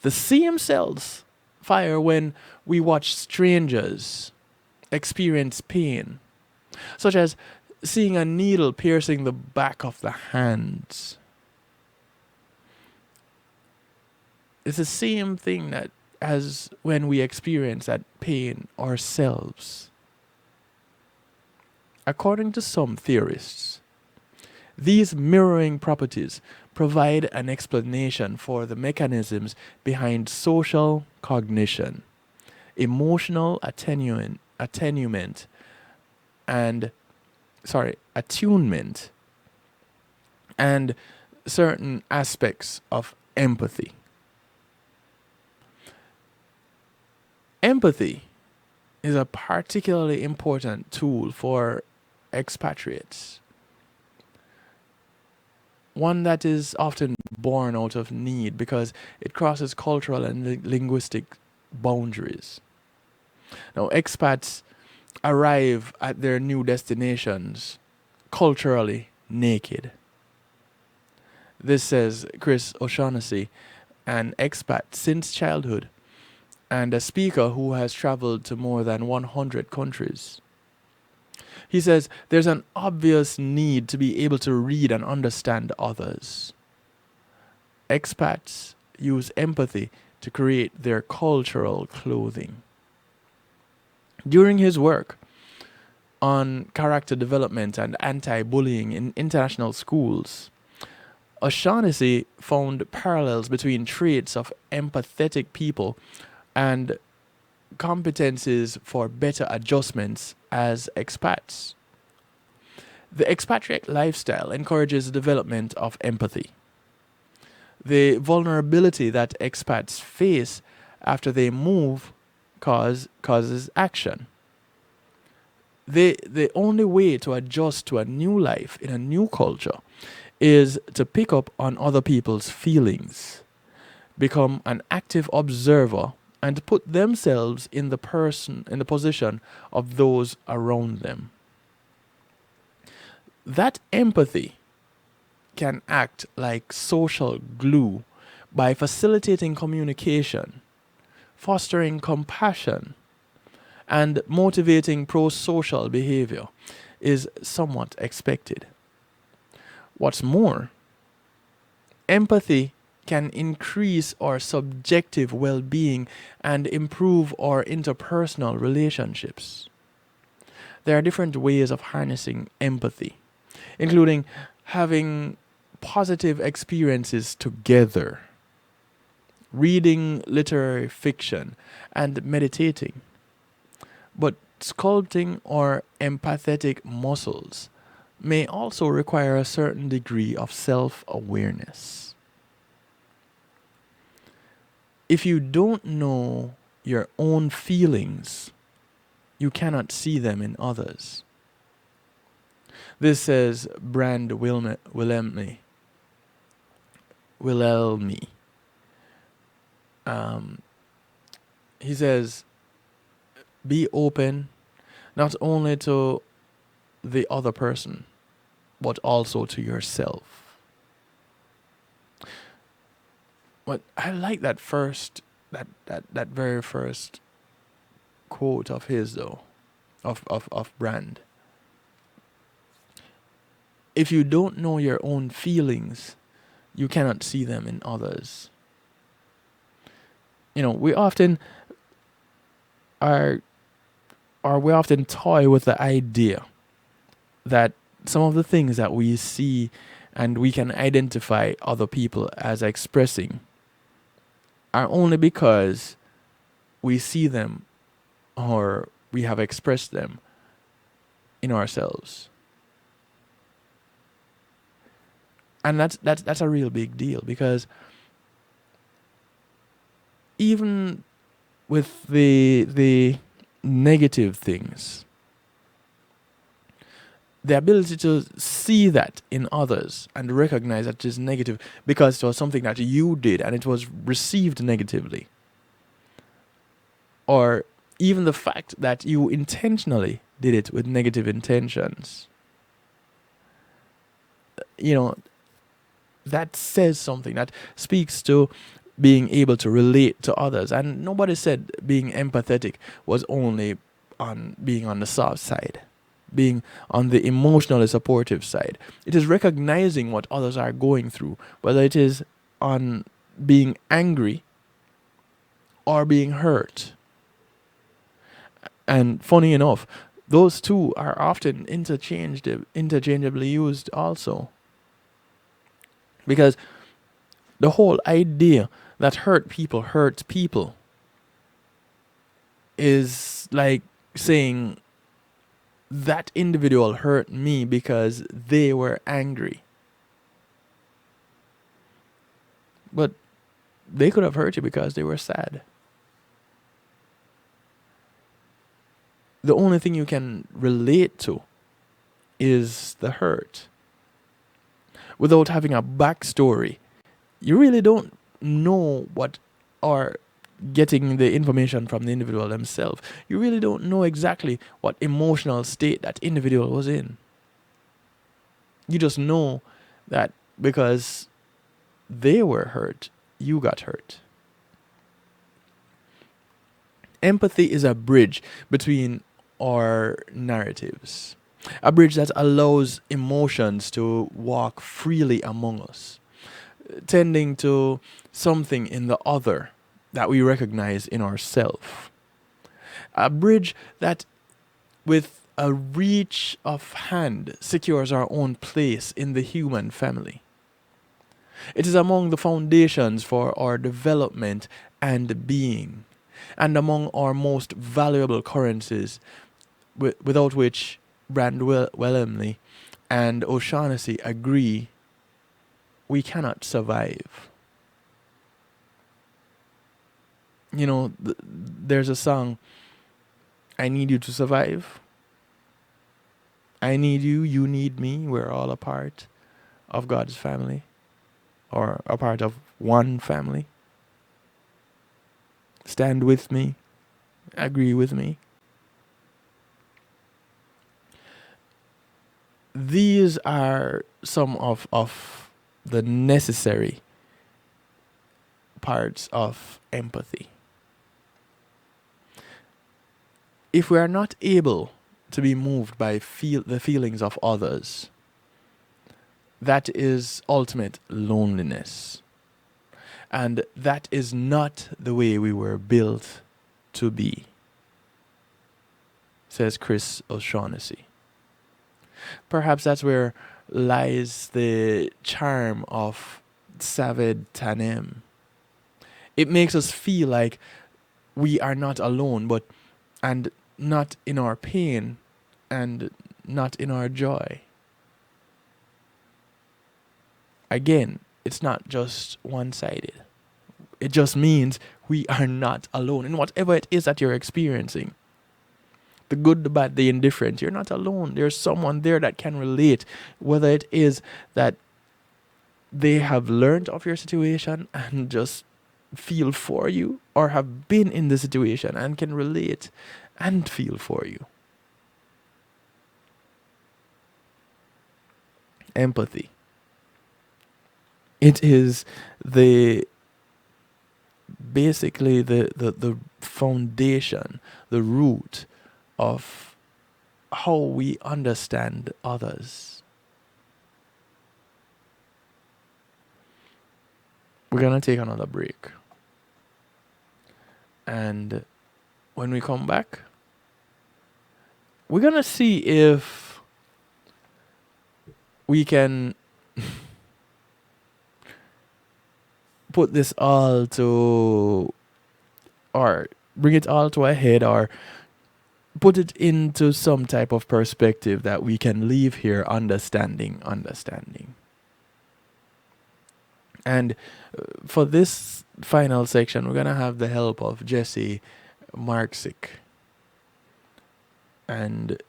The same cells fire when we watch strangers experience pain, such as seeing a needle piercing the back of the hands. It's the same thing that as when we experience that pain ourselves. According to some theorists, these mirroring properties provide an explanation for the mechanisms behind social cognition, emotional attunement, and certain aspects of empathy. Empathy is a particularly important tool for expatriates, one that is often born out of need because it crosses cultural and linguistic boundaries. Now, expats arrive at their new destinations culturally naked. This says Chris O'Shaughnessy, an expat since childhood and a speaker who has traveled to more than 100 countries. He says there's an obvious need to be able to read and understand others. Expats use empathy to create their cultural clothing. During his work on character development and anti-bullying in international schools, O'Shaughnessy found parallels between traits of empathetic people and competencies for better adjustments as expats. The expatriate lifestyle encourages the development of empathy. The vulnerability that expats face after they move causes action. The only way to adjust to a new life in a new culture is to pick up on other people's feelings, become an active observer and to put themselves in the position of those around them. That empathy can act like social glue by facilitating communication, fostering compassion, and motivating pro-social behavior is somewhat expected. What's more, empathy can increase our subjective well-being and improve our interpersonal relationships. There are different ways of harnessing empathy, including having positive experiences together, reading literary fiction, and meditating. But sculpting our empathetic muscles may also require a certain degree of self-awareness. If you don't know your own feelings, you cannot see them in others. This says Brand Wilhelmi. He says, be open not only to the other person, but also to yourself. But I like that very first quote of his though, of Brand. If you don't know your own feelings, you cannot see them in others. You know, we often toy with the idea that some of the things that we see and we can identify other people as expressing are only because we see them or we have expressed them in ourselves. And that's a real big deal, because even with the negative things, the ability to see that in others and recognize that it is negative because it was something that you did and it was received negatively, or even the fact that you intentionally did it with negative intentions, you know, that says something, that speaks to being able to relate to others. And nobody said being empathetic was only on being on the soft side, being on the emotionally supportive side. It is recognizing what others are going through, whether it is on being angry or being hurt. And funny enough, those two are often interchangeably used also. Because the whole idea that hurt people is like saying that individual hurt me because they were angry. But they could have hurt you because they were sad. The only thing you can relate to is the hurt. Without having a backstory, you really don't know what, or getting the information from the individual themselves, you really don't know exactly what emotional state that individual was in. You just know that because they were hurt, you got hurt. Empathy is a bridge between our narratives. A bridge that allows emotions to walk freely among us, tending to something in the other that we recognize in ourselves. A bridge that, with a reach of hand, secures our own place in the human family. It is among the foundations for our development and being, and among our most valuable currencies, without which Brand Wilhelmi and O'Shaughnessy agree we cannot survive. You know, there's a song, I need you to survive. I need you, you need me, we're all a part of God's family, or a part of one family. stand with me, agree with me. These are some of the necessary parts of empathy. If we are not able to be moved by the feelings of others, that is ultimate loneliness. And that is not the way we were built to be, says Chris O'Shaughnessy. Perhaps that's where lies the charm of Saved Tanem. It makes us feel like we are not alone, and not in our pain and not in our joy. Again, it's not just one-sided. It just means we are not alone in whatever it is that you're experiencing. The good, the bad, the indifferent. You're not alone. There's someone there that can relate, whether it is that they have learned of your situation and just feel for you, or have been in the situation and can relate and feel for you. Empathy. It is basically the foundation, the root of how we understand others. We're going to take another break. And when we come back, we're going to see if we can put this all to, or bring it all to a head, or put it into some type of perspective that we can leave here understanding. And for this final section, we're going to have the help of Jesse Marksick. And,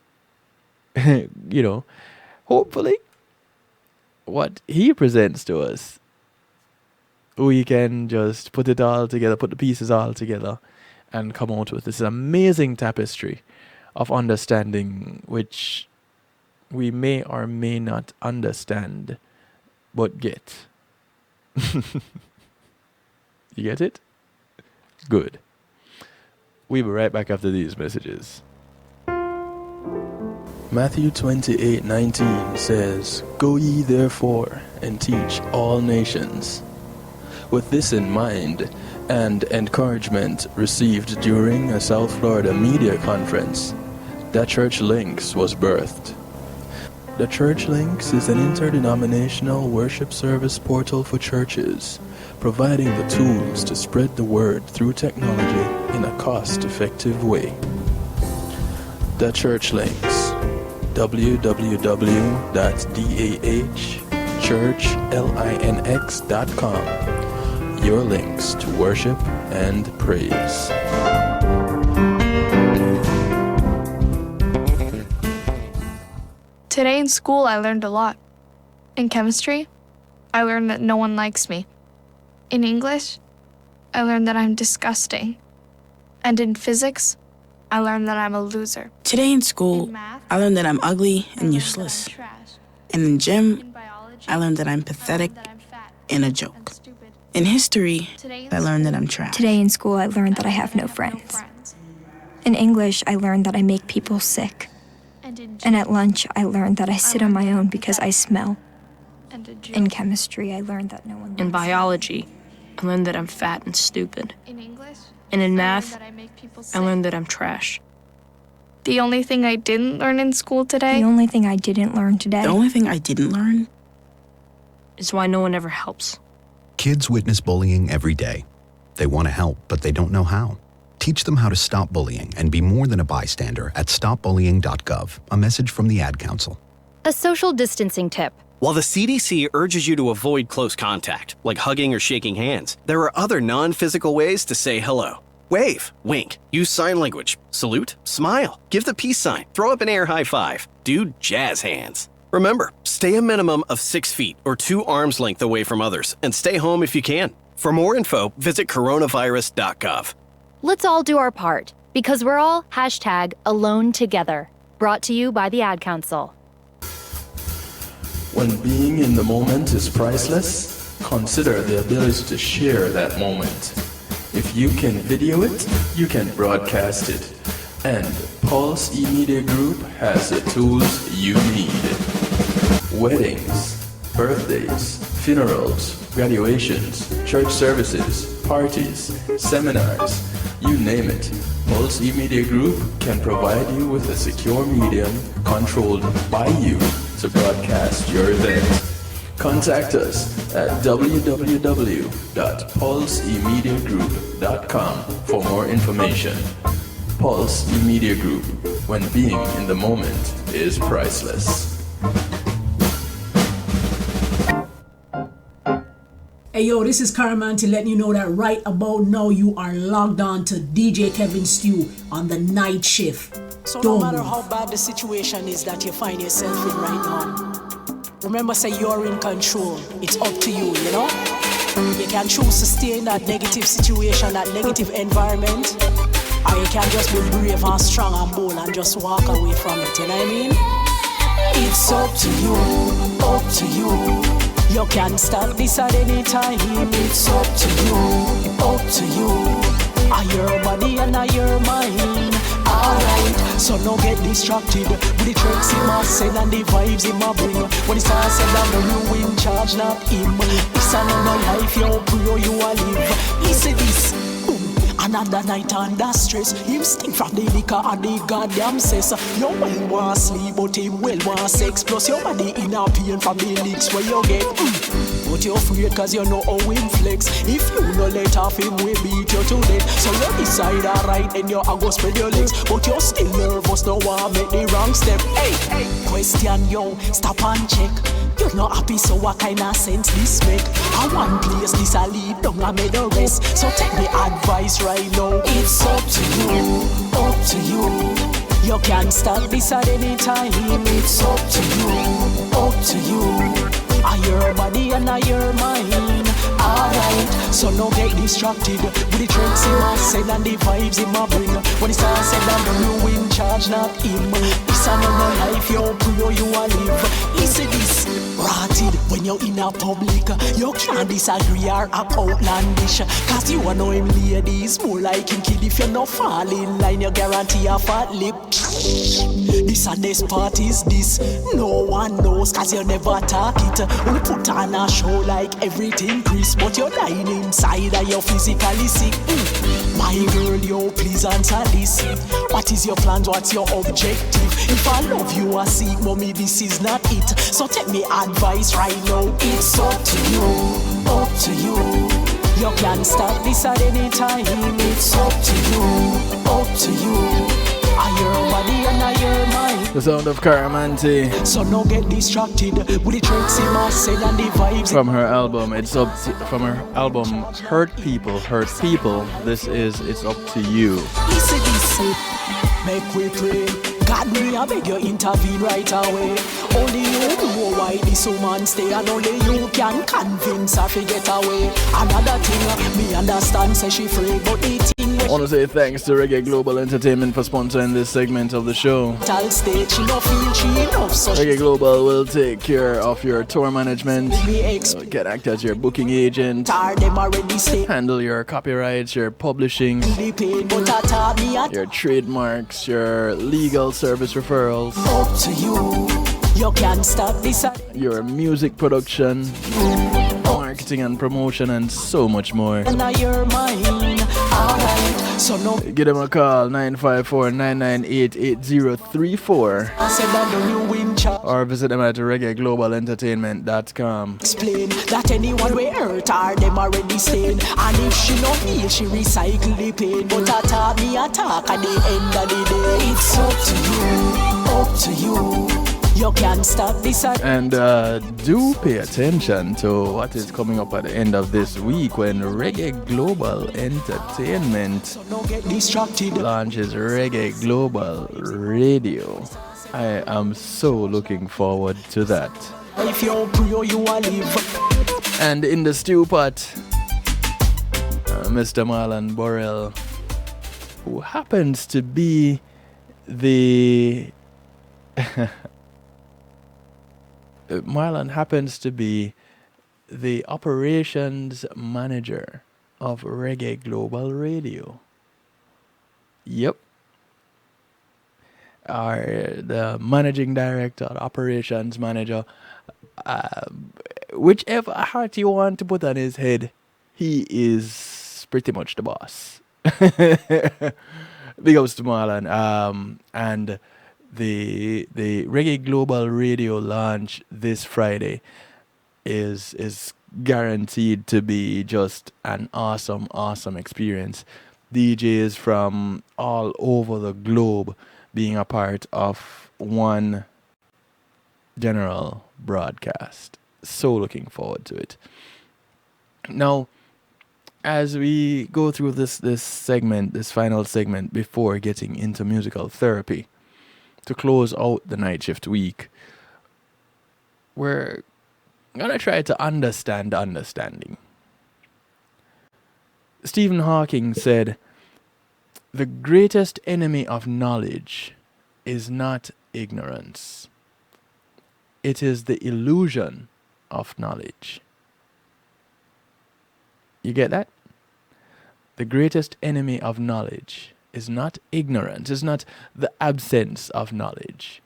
hopefully what he presents to us, we can just put it all together, put the pieces all together, and come out with this amazing tapestry of understanding, which we may or may not understand, but get. You get it? Good. We'll be right back after these messages. Matthew 28:19 says, "Go ye therefore and teach all nations." With this in mind, and encouragement received during a South Florida media conference, The Church Links was birthed. The Church Links is an interdenominational worship service portal for churches, providing the tools to spread the word through technology in a cost-effective way. The Church Links, www.dahchurchlinx.com. Your links to worship and praise. Today in school, I learned a lot. In chemistry, I learned that no one likes me. In English, I learned that I'm disgusting. And in physics, I learned that I'm a loser. Today in school, In math, I learned that I'm ugly I and learned useless. that I'm trash. And in gym, In biology, I learned that I'm I pathetic learned that I'm fat and a and joke. stupid. In history, Today in I learned that school, I'm trash. Today in school, I learned that I have no friends. In English, I learned that I make people sick. And at lunch, I learned that I sit on my own because I smell. In chemistry, I learned that no one likes In me. biology, I learned that I'm fat and stupid. In English, And in I math, learned that I make people I sick. learned that I'm trash. The only thing I didn't learn in school today The only thing I didn't learn today. The only thing I didn't learn Is why no one ever helps. Kids witness bullying every day. They want to help, but they don't know how. Teach them how to stop bullying and be more than a bystander at stopbullying.gov. A message from the Ad Council. A social distancing tip. While the CDC urges you to avoid close contact, like hugging or shaking hands, there are other non-physical ways to say hello. Wave, wink, use sign language, salute, smile, give the peace sign, throw up an air high five, do jazz hands. Remember, stay a minimum of 6 feet or 2 arms length away from others, and stay home if you can. For more info, visit coronavirus.gov. Let's all do our part, because we're all #AloneTogether. Brought to you by the Ad Council. When being in the moment is priceless, consider the ability to share that moment. If you can video it, you can broadcast it. And Pulse E-Media Group has the tools you need. Weddings, birthdays, funerals, graduations, church services, parties, seminars, you name it. Pulse E-Media Group can provide you with a secure medium controlled by you to broadcast your event. Contact us at www.pulseemediagroup.com for more information. Pulse E-Media Group, when being in the moment is priceless. Hey yo, this is Caraman to let you know that right about now you are logged on to DJ Kevin Stew on the night shift. So Don't no matter move. how bad the situation is that you find yourself in right now, remember say you're in control. It's up to you, you know? You can choose to stay in that negative situation, that negative environment, or you can just be brave and strong and bold and just walk away from it, you know what I mean? It's up to you, up to you. You can stop this at any time. It's up to you, up to you. Are your body and are your mind. Alright, so no get distracted with the tricks in my send and the vibes in my bring. When it's all said and done, you in charge, not him. This another life, you pro you a live. Listen this. Another night under stress. Him stink from the liquor and the goddamn cess. Your mind want sleep, but him well want sex. Plus your body in a pain from the leaks where you get. But you're afraid cause you know how him flex. If you no let off him, we beat you to death. So you decide alright and you go spread your legs. But you're still nervous, no one make the wrong step. Hey, question yo, stop and check. You're not happy, so what kind of sense this make? I one place this I lead down, I made the rest. So take the advice right now. It's up to you, up to you. You can stop this at any time. It's up to you, up to you. Are your body and are your mind. Alright, so no get distracted with the tricks in my send and the vibes in my bring. When it's all said and done, you in charge, not him. This another life, you pro you a live. Listen this. Rotted when you're in a public, you can't disagree or act outlandish. Cause you know him ladies more like him kid. If you not fall in line, you guarantee a fat lip. This and this part is this. No one knows cause you never talk it. Only put on a show like everything crisp, but you're dying inside and you're physically sick. My girl, yo, please answer this. What is your plans? What's your objective? If I love you, I seek, mommy, this is not it. So take me advice right now. It's up to you, up to you. You can stop this at any time. It's up to you, up to you. Are your body and are your mind. The sound of Caramanti. So no get distracted with the tricks in my send and the vibes. From her album, from her album Hurt People. This is It's Up to You. Listen this, make we pray. God, me, I beg you intervene right away. Only you know why this woman stay, and only you can convince her to get away. Another thing, me understand, say she free, but the thing I want to say thanks to Reggae Global Entertainment for sponsoring this segment of the show. stage, she no feel she enough, so Reggae Global will take care of your tour management, can act as your booking agent, handle your copyrights, your publishing, your trademarks, your legal service referrals, up to you. You can stop this, your music production, marketing and promotion, and so much more. and now your mind. Alright, so no. Give them a call, 954-998-8034. I said that the new win charge. Or visit them at reggaeglobalentertainment.com. Explain that anyone we hurt her, them already stain. And if she no heal, she recycle the pain. But I talk me attack at the end of the day. It's up to you, up to you. You can stop this. And do pay attention to what is coming up at the end of this week when Reggae Global Entertainment launches Reggae Global Radio. I am so looking forward to that. If you're pro, you will live. And in the stew pot, Mr. Marlon Borrell who happens to be the Marlon happens to be the operations manager of Reggae Global Radio. Yep. The managing director, the operations manager, whichever hat you want to put on his head, he is pretty much the boss. Big ups to Marlon. And the Reggae Global Radio launch this Friday is guaranteed to be just an awesome experience. DJs from all over the globe being a part of one general broadcast. So looking forward to it. Now, as we go through this segment, this final segment before getting into musical therapy, to close out the night shift week, we're gonna try to understand understanding. Stephen Hawking said, "The greatest enemy of knowledge is not ignorance. It is the illusion of knowledge." You get that? The greatest enemy of knowledge is not ignorance, is not the absence of knowledge.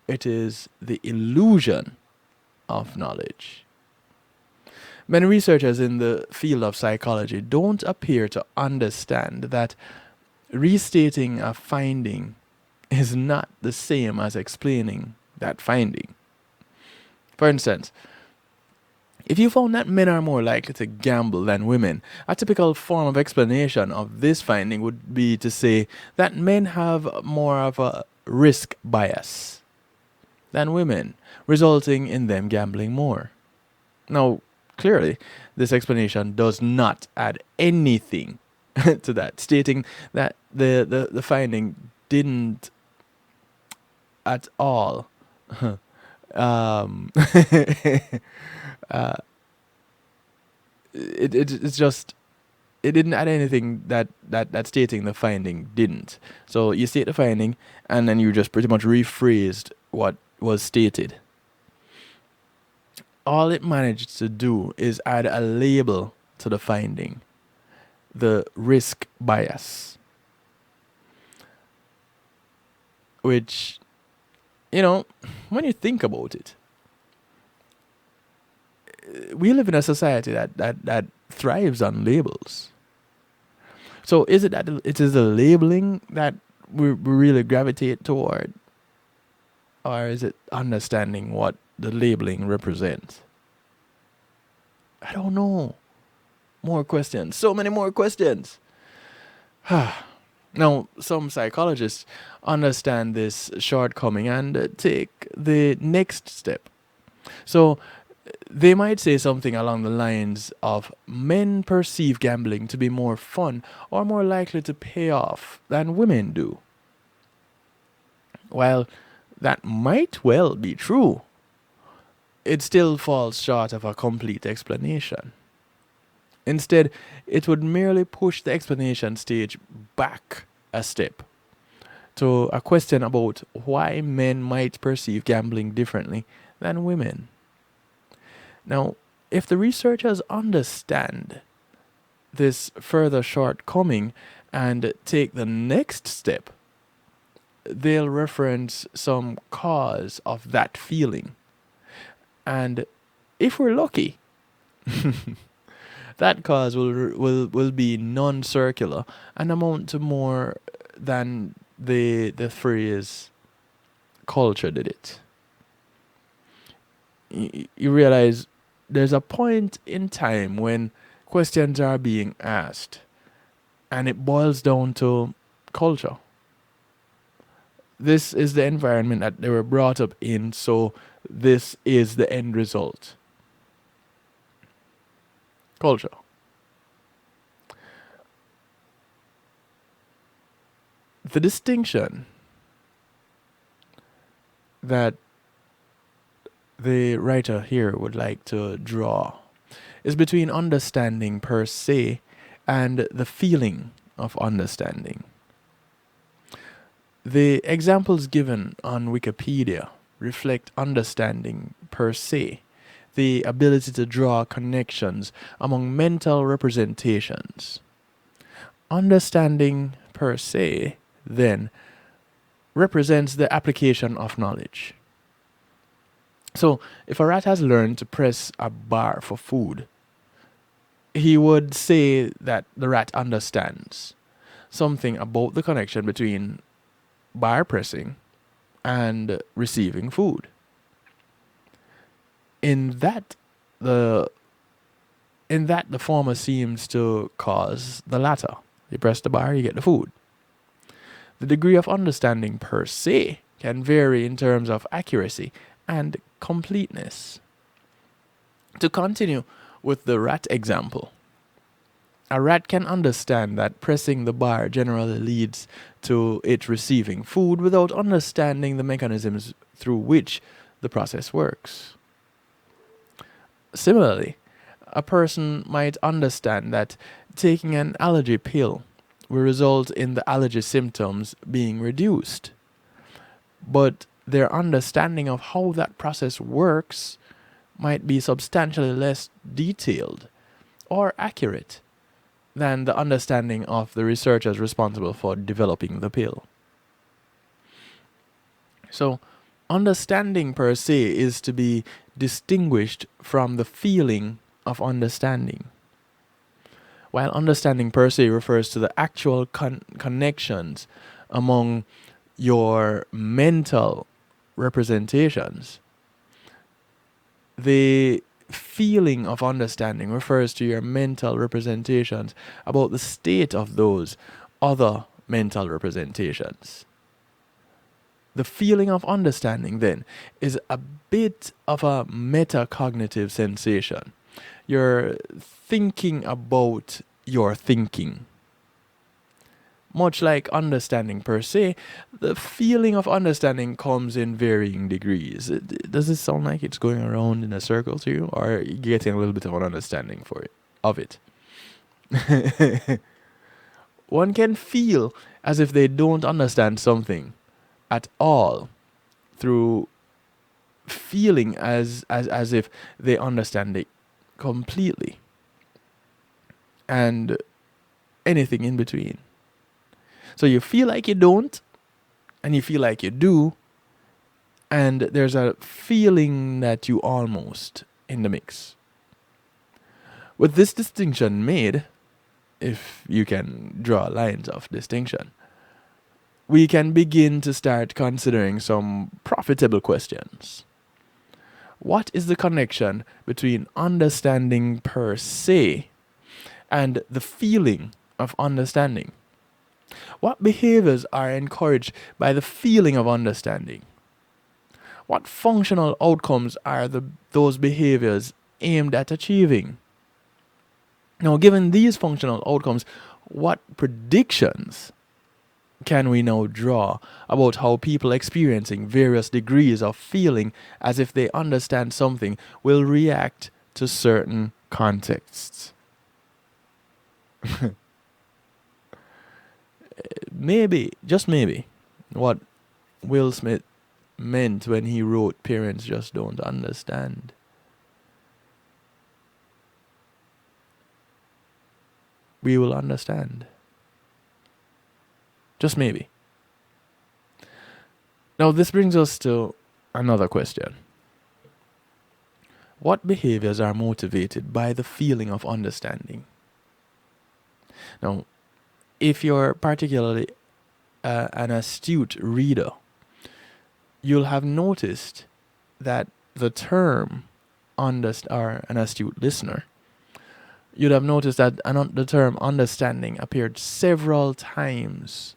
It is the illusion of knowledge. Many researchers in the field of psychology don't appear to understand that restating a finding is not the same as explaining that finding. For instance, if you found that men are more likely to gamble than women, a typical form of explanation of this finding would be to say that men have more of a risk bias than women, resulting in them gambling more. Now, clearly, this explanation does not add anything to that, stating that the finding didn't at all it's just, it didn't add anything that stating the finding didn't. So you state the finding and then you just pretty much rephrased what was stated. All it managed to do is add a label to the finding, the risk bias, which, you know, when you think about it, we live in a society that thrives on labels. So is it that it is the labeling that we really gravitate toward? Or is it understanding what the labeling represents? I don't know. More questions. So many more questions. Now, some psychologists understand this shortcoming and take the next step. So they might say something along the lines of, men perceive gambling to be more fun or more likely to pay off than women do. While that might well be true, it still falls short of a complete explanation. Instead, it would merely push the explanation stage back a step to a question about why men might perceive gambling differently than women. Now, if the researchers understand this further shortcoming and take the next step, they'll reference some cause of that feeling. And if we're lucky, that cause will be non-circular and amount to more than the phrase culture did it. You realize there's a point in time when questions are being asked and it boils down to culture. This is the environment that they were brought up in, so this is the end result. Culture. The distinction that the writer here would like to draw is between understanding per se and the feeling of understanding. The examples given on Wikipedia reflect understanding per se, the ability to draw connections among mental representations. Understanding per se, then, represents the application of knowledge. So, if a rat has learned to press a bar for food, he would say that the rat understands something about the connection between bar pressing and receiving food. In that, the former seems to cause the latter. You press the bar, you get the food. The degree of understanding per se can vary in terms of accuracy and completeness. To continue with the rat example, a rat can understand that pressing the bar generally leads to it receiving food without understanding the mechanisms through which the process works. Similarly, a person might understand that taking an allergy pill will result in the allergy symptoms being reduced, but their understanding of how that process works might be substantially less detailed or accurate than the understanding of the researchers responsible for developing the pill. So, understanding per se is to be distinguished from the feeling of understanding. While understanding per se refers to the actual connections among your mental representations, the feeling of understanding refers to your mental representations about the state of those other mental representations. The feeling of understanding, then, is a bit of a metacognitive sensation. You're thinking about your thinking. Much like understanding per se, the feeling of understanding comes in varying degrees. Does it sound like it's going around in a circle to you, or are you getting a little bit of an understanding of it? One can feel as if they don't understand something at all through feeling as if they understand it completely, and anything in between. So you feel like you don't, and you feel like you do, and there's a feeling that you almost in the mix. With this distinction made, if you can draw lines of distinction, we can begin to start considering some profitable questions. What is the connection between understanding per se and the feeling of understanding? What behaviors are encouraged by the feeling of understanding? What functional outcomes are those behaviors aimed at achieving? Now, given these functional outcomes, what predictions can we now draw about how people experiencing various degrees of feeling as if they understand something will react to certain contexts? Maybe, just maybe, what Will Smith meant when he wrote "Parents Just Don't Understand." We will understand. Just maybe. Now, this brings us to another question. What behaviors are motivated by the feeling of understanding? Now, if you're particularly an astute reader, you'll have noticed that the term or an astute listener, you'd have noticed that the term understanding appeared several times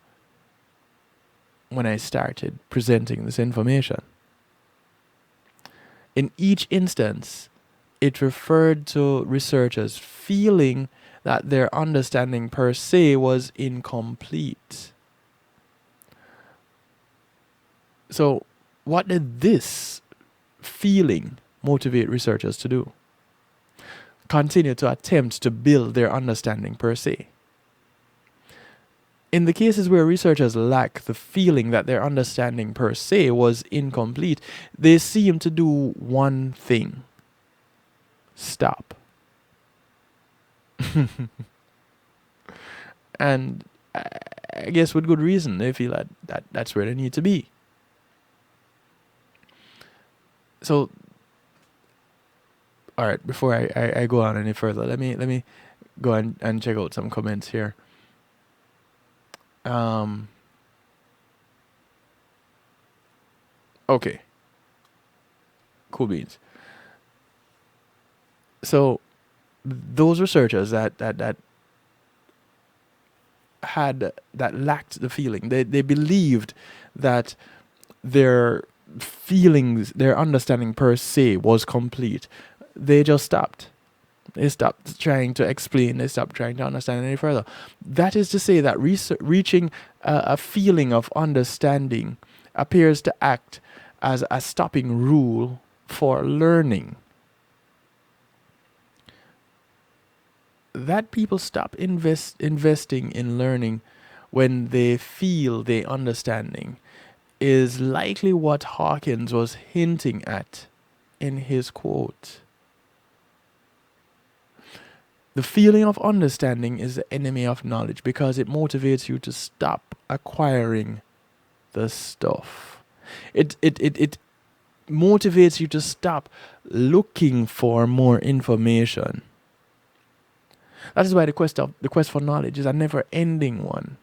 when I started presenting this information. In each instance, it referred to researchers feeling that their understanding per se was incomplete. So, what did this feeling motivate researchers to do? Continue to attempt to build their understanding per se. In the cases where researchers lack the feeling that their understanding per se was incomplete, they seem to do one thing: stop. And I guess with good reason. They feel that that's where they need to be. So, all right, before I go on any further, let me go and check out some comments here. Okay. Cool beans. So those researchers that lacked the feeling, they believed that their feelings, their understanding per se was complete. They just stopped. They stopped trying to explain. They stopped trying to understand any further. That is to say that reaching a feeling of understanding appears to act as a stopping rule for learning. That people stop investing in learning when they feel they understanding is likely what Hawkins was hinting at in his quote. The feeling of understanding is the enemy of knowledge because it motivates you to stop acquiring the stuff. It motivates you to stop looking for more information. That is why the quest for knowledge is a never-ending one.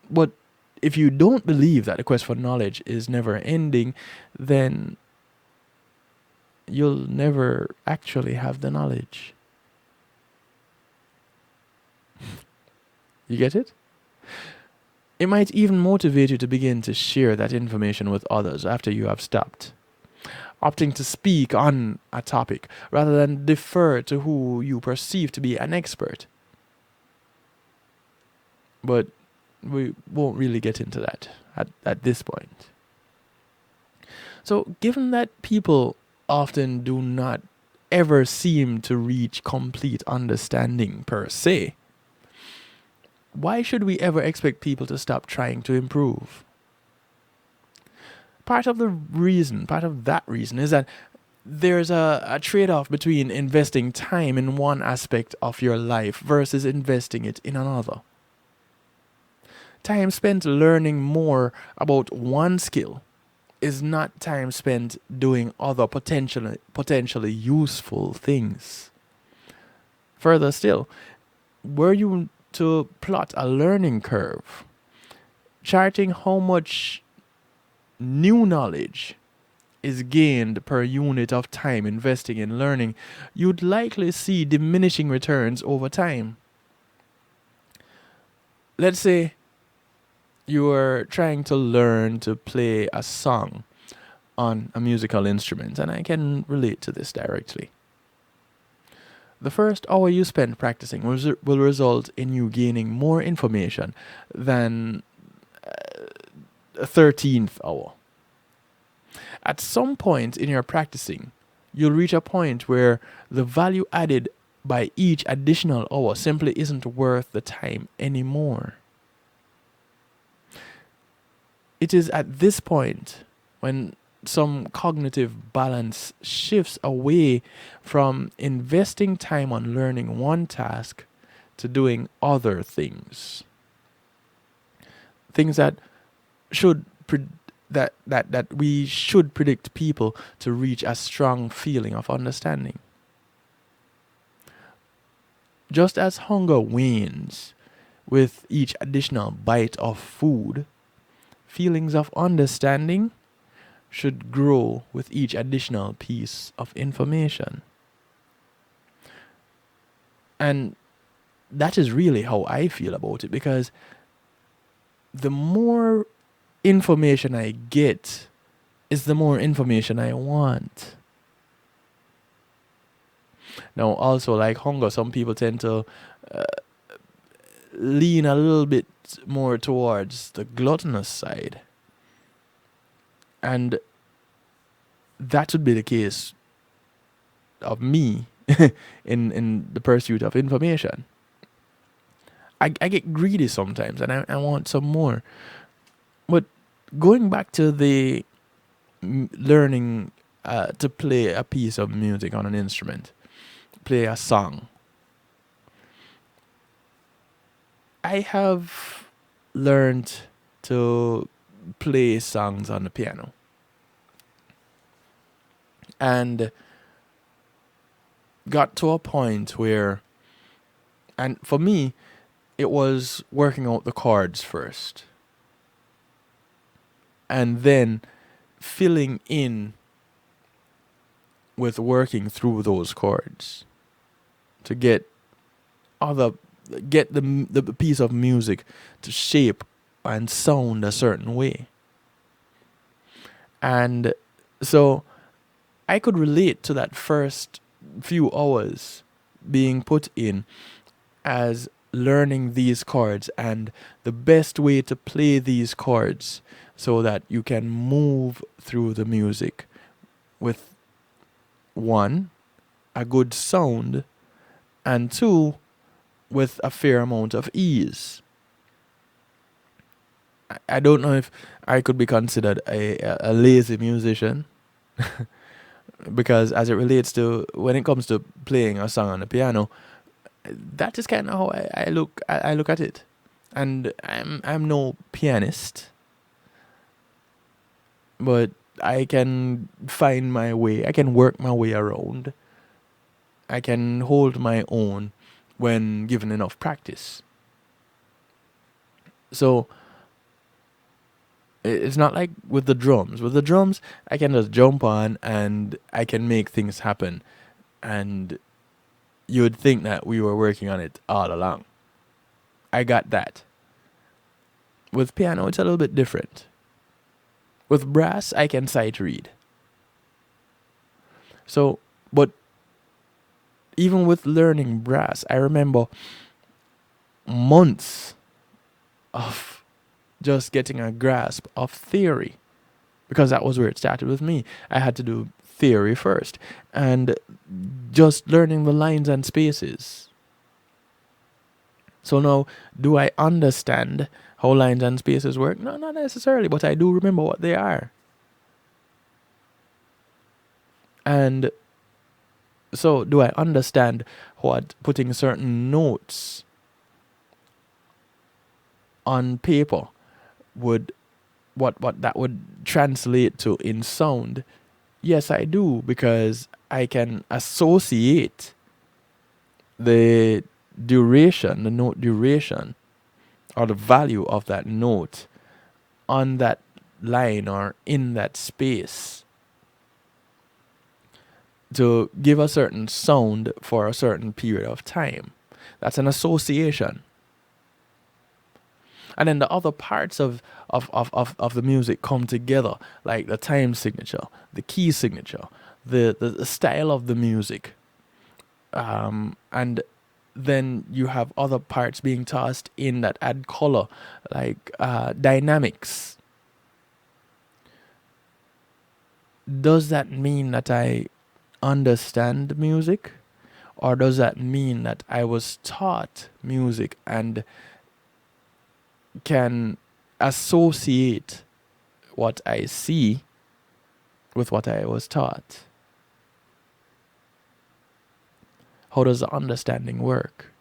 But if you don't believe that the quest for knowledge is never-ending, then you'll never actually have the knowledge. You get it? It might even motivate you to begin to share that information with others after you have stopped, opting to speak on a topic rather than defer to who you perceive to be an expert. But we won't really get into that at this point. So, given that people often do not ever seem to reach complete understanding per se, why should we ever expect people to stop trying to improve? Part of that reason is that there's a trade-off between investing time in one aspect of your life versus investing it in another. Time spent learning more about one skill is not time spent doing other potentially useful things. Further still, were you to plot a learning curve, charting how much new knowledge is gained per unit of time investing in learning, you'd likely see diminishing returns over time. Let's say you are trying to learn to play a song on a musical instrument, and I can relate to this directly. The first hour you spend practicing will result in you gaining more information than a 13th hour. At some point in your practicing, you'll reach a point where the value added by each additional hour simply isn't worth the time anymore. It is at this point when some cognitive balance shifts away from investing time on learning one task to doing other things. Things that we should predict people to reach a strong feeling of understanding. Just as hunger wanes with each additional bite of food, feelings of understanding should grow with each additional piece of information. And that is really how I feel about it, because the more information I get is the more information I want. Now, also, like hunger, some people tend to lean a little bit more towards the gluttonous side. And that would be the case of me in the pursuit of information. I get greedy sometimes, and I want some more. But going back to the learning to play a piece of music on an instrument, play a song, I have learned to play songs on the piano. And got to a point where, and for me, it was working out the chords first. And then filling in with working through those chords to get the piece of music to shape and sound a certain way. And so I could relate to that first few hours being put in as learning these chords and the best way to play these chords so that you can move through the music with, one, a good sound, and two, with a fair amount of ease. I don't know if I could be considered a lazy musician because as it relates to when it comes to playing a song on the piano, that is kind of how I look at it. And I'm no pianist, but I can find my way. I can work my way around. I can hold my own when given enough practice. So it's not like with the drums. With the drums, I can just jump on and I can make things happen. And you would think that we were working on it all along. I got that. With piano, it's a little bit different. With brass, I can sight read. So, but even with learning brass, I remember months of just getting a grasp of theory, because that was where it started with me. I had to do theory first and just learning the lines and spaces. So now, do I understand how lines and spaces work? No, not necessarily, but I do remember what they are. And so, do I understand what putting certain notes on paper would, what that would translate to in sound? Yes, I do, because I can associate the duration, the note duration, or the value of that note on that line or in that space to give a certain sound for a certain period of time. That's an association. And then the other parts of the music come together, like the time signature, the key signature, the style of the music. And then you have other parts being tossed in that add color, like dynamics. Does that mean that I understand music? Or does that mean that I was taught music and can associate what I see with what I was taught? How does the understanding work?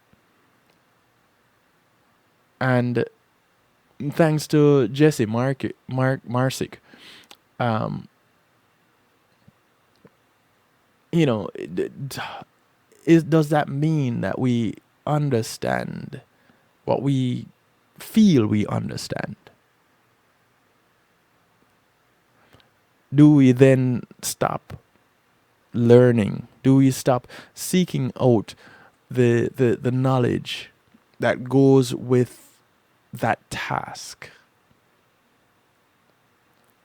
And thanks to Jesse Marsick, you know, does that mean that we understand what we feel we understand? Do we then stop learning? Do we stop seeking out the knowledge that goes with that task?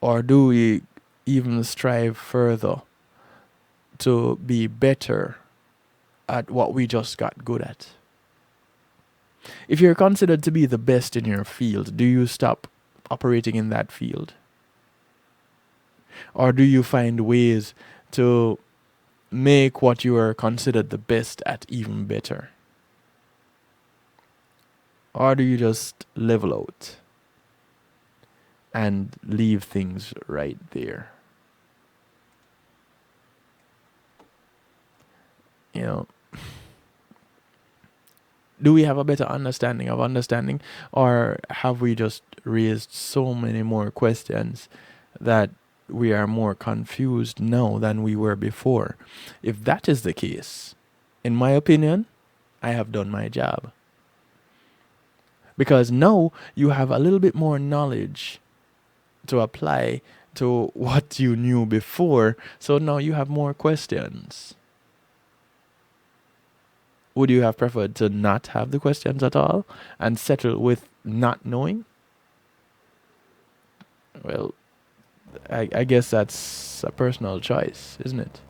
Or do we even strive further to be better at what we just got good at? If you're considered to be the best in your field, do you stop operating in that field? Or do you find ways to make what you are considered the best at even better? Or do you just level out and leave things right there? You know, do we have a better understanding of understanding, or have we just raised so many more questions that we are more confused now than we were before? If that is the case, in my opinion, I have done my job. Because now you have a little bit more knowledge to apply to what you knew before, so now you have more questions. Would you have preferred to not have the questions at all and settle with not knowing? Well, I guess that's a personal choice, isn't it?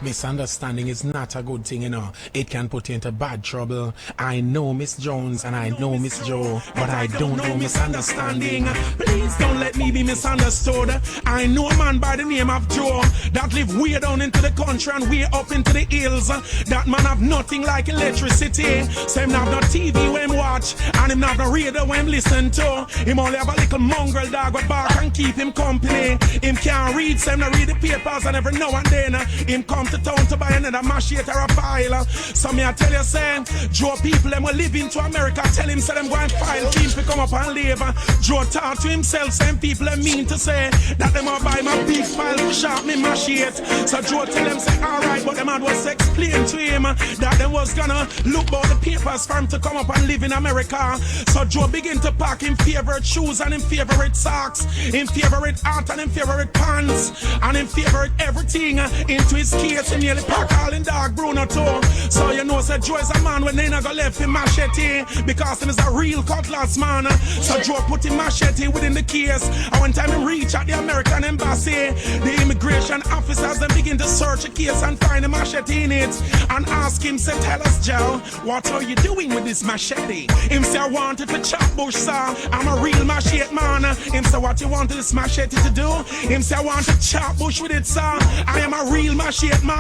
Misunderstanding is not a good thing, you know. It can put you into bad trouble. I know Miss Jones and I know Miss Joe, but I don't know misunderstanding. Please don't let me be misunderstood. I know a man by the name of Joe that live way down into the country and way up into the hills. That man have nothing like electricity. So him have no TV when him watch, and him have no radio when him listen to. Him only have a little mongrel dog with bark and keep him company. Him can't read, so him no read the papers, and every now and then him come to town to buy another machete or a file. So me I tell you, say, Joe people them will live into America. Tell him, say them go and file teams to come up and live. Joe talk to himself, same people them mean to say that them will buy my big file to sharp me machete. So Joe tell them, say, alright, but them had was explain to him that them was gonna look about the papers for him to come up and live in America. So Joe begin to pack him favorite shoes and him favorite socks, him favorite hat and him favorite pants, and him favorite everything into his case. He nearly pack all in dog Bruno too. So you know, say Joe is a man when they not go left him machete, because him is a real cutlass man. So Joe put him machete within the case. And when time he reach at the American embassy, the immigration officers then begin to search the case and find a machete in it, and ask him, say, tell us, Joe, what are you doing with this machete? Him say, I wanted to chop bush, sir. I'm a real machete man. Him say, what you want this machete to do? Him say, I want to chop bush with it, sir. I am a real machete man.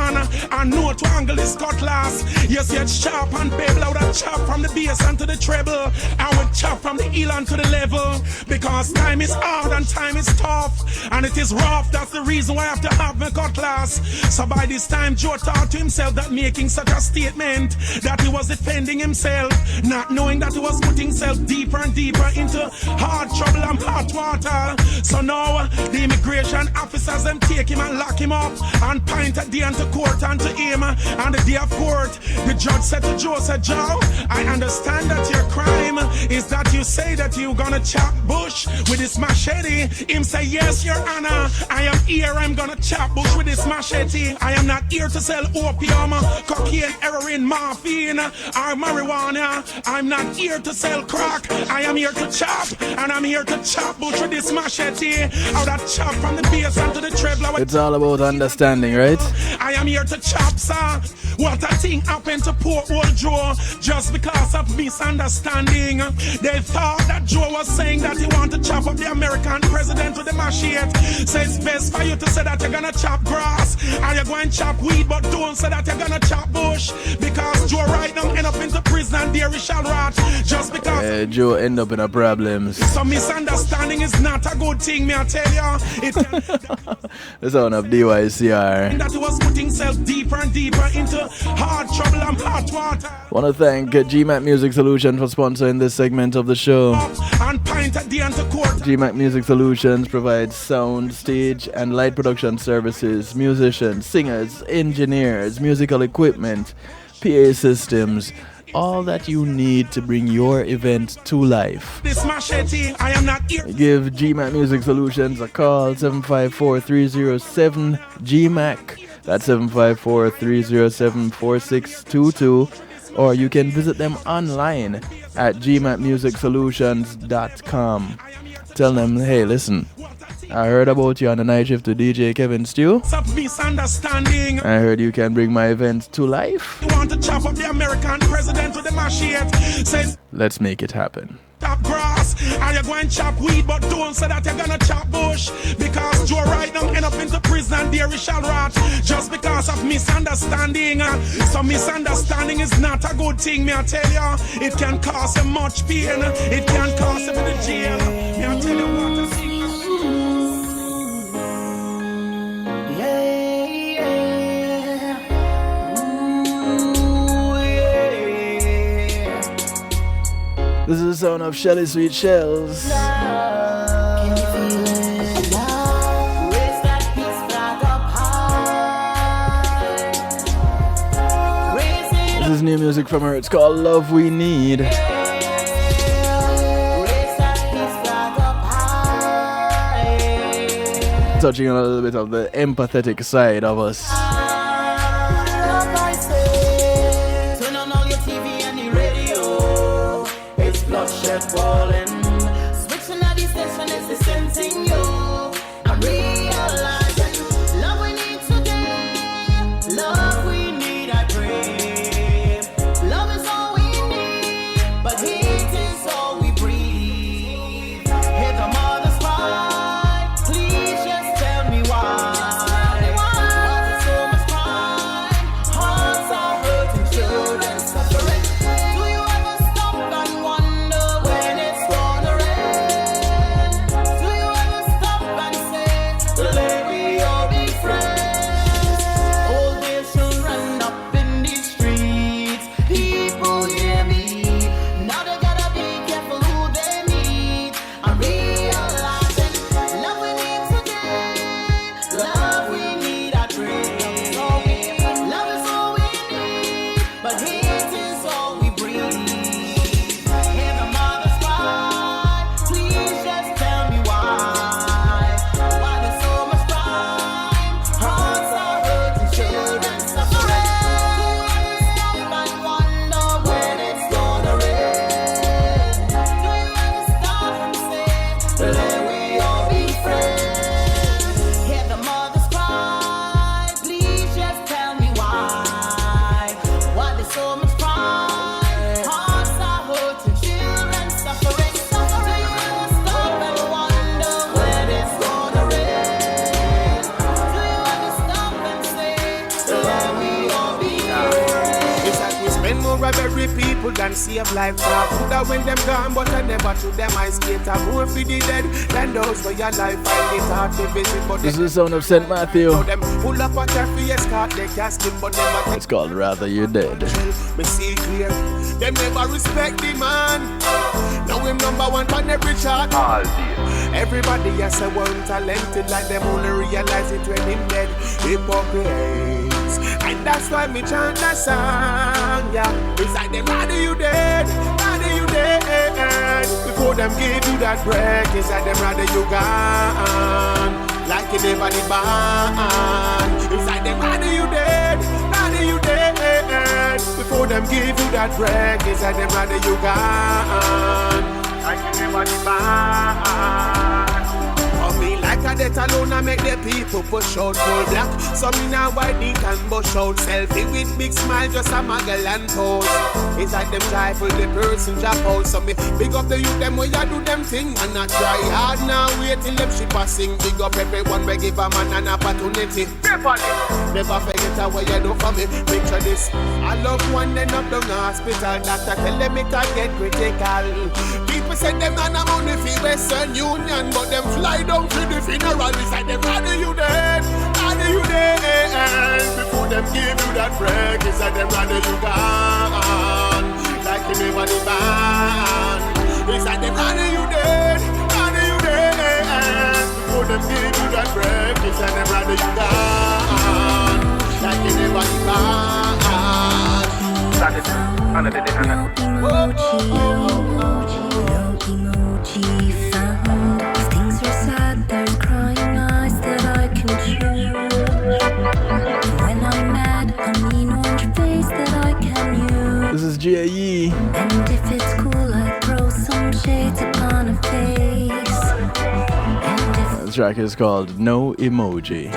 I know to angle this cutlass. You see it's sharp and pebble. I would have chop from the bass and to the treble. I would chop from the heel and to the level. Because time is hard and time is tough, and it is rough. That's the reason why I have to have my cutlass. So by this time Joe thought to himself that making such a statement that he was defending himself, not knowing that he was putting himself deeper and deeper into hard trouble and hot water. So now the immigration officers them take him and lock him up and point at the end to court and to him. And the day of court, the judge said to Joe, said, Joe, I understand that your crime is that you say that you're gonna chop bush with this machete. Him say, yes, your honor, I am here, I'm gonna chop bush with this machete. I am not here to sell opium, cocaine, heroin, morphine, or marijuana. I'm not here to sell crack. I am here to chop, and I'm here to chop bush with this machete. I would chop from the bass and to the treble. It's all about understanding, right? I am here to chop, sir. What a thing happened to poor old Joe just because of misunderstanding. They thought that Joe was saying that he wanted to chop up the American president with the machete. So it's best for you to say that you're gonna chop grass and you're going to chop weed, but don't say that you're gonna chop bush, because Joe right now end up into prison and there he shall rot just because Joe end up in a problems. So misunderstanding is not a good thing, me I tell you. It The sound of DYCR. that he was putting himself deeper and deeper into hard trouble and hot water. Want to thank GMAC Music Solutions for sponsoring this segment of the show. And pint at the end to court. GMAC Music Solutions provides sound, stage, and light production services, musicians, singers, engineers, musical equipment, PA systems, all that you need to bring your event to life. This machete, I am not here. Give GMAC Music Solutions a call, 754-307-GMAC. That's 754-307-4622. Or you can visit them online at gmacmusicsolutions.com. Tell them, hey, listen, I heard about you on the night shift to DJ Kevin Stew. Misunderstanding. I heard you can bring my event to life. You want to chop up the American president with the machete. Says let's make it happen. chop grass. Are you going chop weed, but don't say that you're gonna chop bush. Because Joe right now end up into prison and there he shall rot. Just because of misunderstanding. So misunderstanding is not a good thing, me I tell you. It can cause you much pain. It can cause you in the jail. Me I tell you what I think. This is the sound of Shelly Sweet Shells. This is new music from her. It's called Love We Need. Touching on a little bit of the empathetic side of us. Turn on all your TV and the radio. It's bloodshed falling. Switching out the station is the same thing, yo. I'm realizing love we need today. Love we need, I pray. Love is all we need, but hate is all we breathe. Hear the mothers cry. Please just tell me why. Why is so much crime? Hearts are hurting, children suffering. Do you ever stop and wonder when it's gonna end? Do you ever stop and say, let we all be friends? Old days children up in the streets. People hear me. Now they gotta be careful who they meet. I'm realizing love we need today. Love we need, I pray. Love is all we need, but hate is all we breathe. Hear the mothers cry. Please just tell me why. Why there's so much crime? Hearts are hurting, children suffering. Do you ever stop and wonder when it's gonna rain? Do you ever stop and say, let we all be friends? Hear the mothers cry. Please just tell me why. Why there's so much crime? Hearts are hurting, children suffering. Do you ever stop and wonder when it's gonna rain? Do you ever stop and say, let we all be friends? It's like we spend more of every people than save life. Could have when them gone, but I never to them I skate. I'm more for the dead than those where your life find it hard to visit. But This is the sound of St. Matthew. them pull up at their face, caught they casket, but never It's called Rather You Dead. me see clear. Them never respect the man. Now him number one on every chart. Everybody has a one talented, like them only realize it when him dead. Hypocrites. And that's why me chant that song, yeah. It's like them rather you dead, rather you dead. Before them give you that break, it's like them rather you gone. Like you never did ban. It's like them rather you dead, rather you dead. Before them give you that break, it's like them rather you gone. Like you never did ban. For me like a death alone I make the people push out full black. So me now white ink and bush out. Selfie with big smile just a muggle and pose. It's like them try for the person drop out. So me big up the youth them way I do them thing. And not try hard now wait till them ship a sing. Big up everyone we give a man an opportunity. Never forget how you do for me. Picture this. I love one end up down the hospital. Doctor tell them it can get critical. People say them man a money for Western Union, but them fly down to the funeral. It's like them rather you dead, rather you dead. Before them give you that break, it's like them rather you gone. Like you never the ban. It's like them rather you dead, rather you dead. Before them give you that break, it's like them rather you gone. Like you never the ban. Emoji found. If things are sad, there's crying eyes that I can choose. When I'm mad, a mean orange face that I can use. This is GAE. And if it's cool, I throw some shades upon a face. The track is called No Emoji.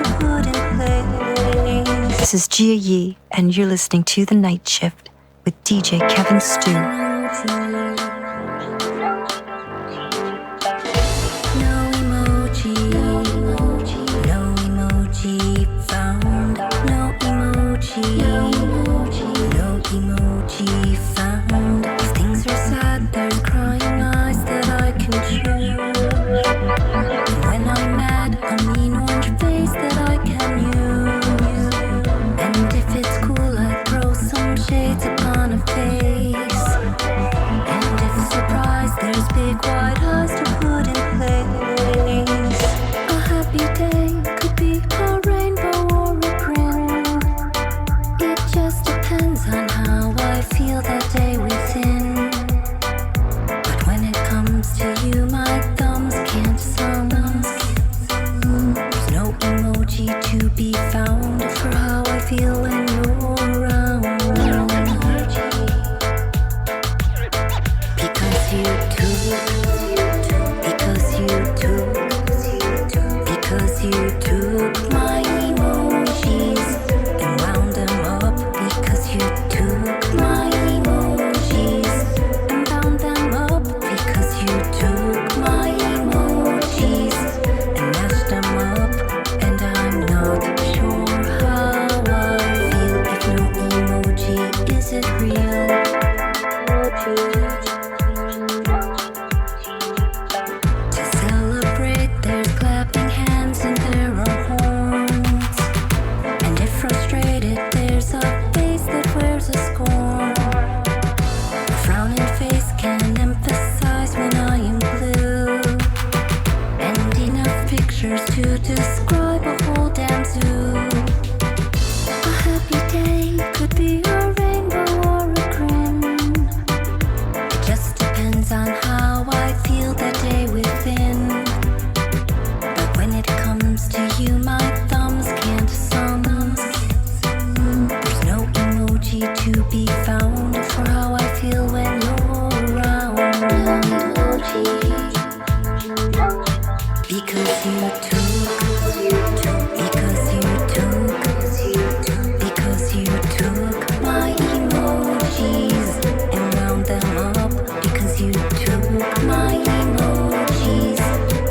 This is Gia Yee, and you're listening to The Night Shift with DJ Kevin Stew. To celebrate, there's clapping hands and there are horns. And if frustrated, there's a face that wears a scorn. A frowning face can emphasize when I am blue. And enough pictures to describe a whole damn zoo. A happy day could be a rainbow or a grin. It just depends on how I feel that day within. But when it comes to you, my thumbs can't sum. There's no emoji to be found for how I feel when you're around. No emoji. Because you took, because you took my emojis and wound them up. Because you took my emojis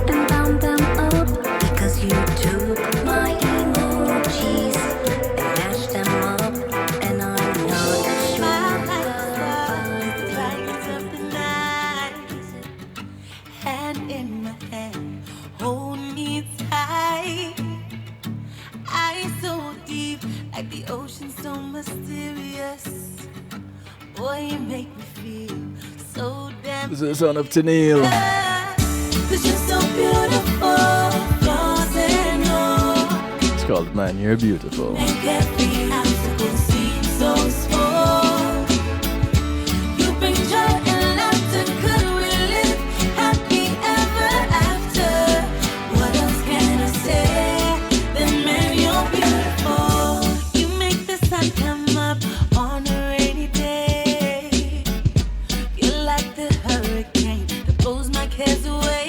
and bound them up. Because you took my emojis and mashed them up. And I'm not Hand in my hand, hold me tight. Eyes so deep, like the ocean, so mysterious. Boy, you make me feel so damn. This is the sound of Tennille. 'Cause you're so beautiful, flaws and all. It's called Man, You're Beautiful. Make every obstacle seem so small. You bring joy and laughter, could we live happy ever after? What else can I say? Then man, you're beautiful. You make the sun come up on a rainy day. You're like the hurricane that blows my cares away.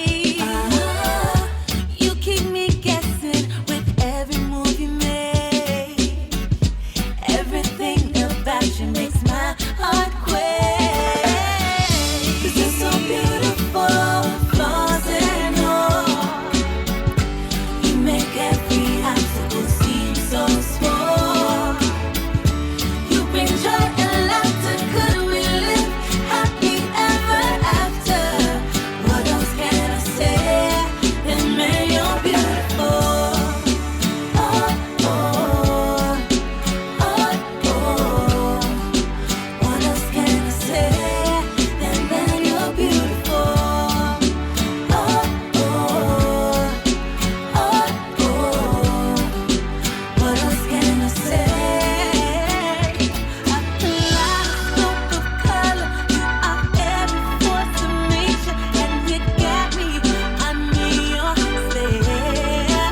You keep me guessing with every move you make. Everything about you makes my heart quake. 'Cause you're so beautiful, flaws and all. You make every obstacle seem so small. You bring joy and laughter, could we live happy ever after? What else can I say? Then man, you're beautiful. Oh, oh, oh, oh. What else can I say? Then man, you're beautiful. Oh, oh, oh, oh. What else can I say? A kaleidoscope of color, you are every force of nature, and you got me under your stare.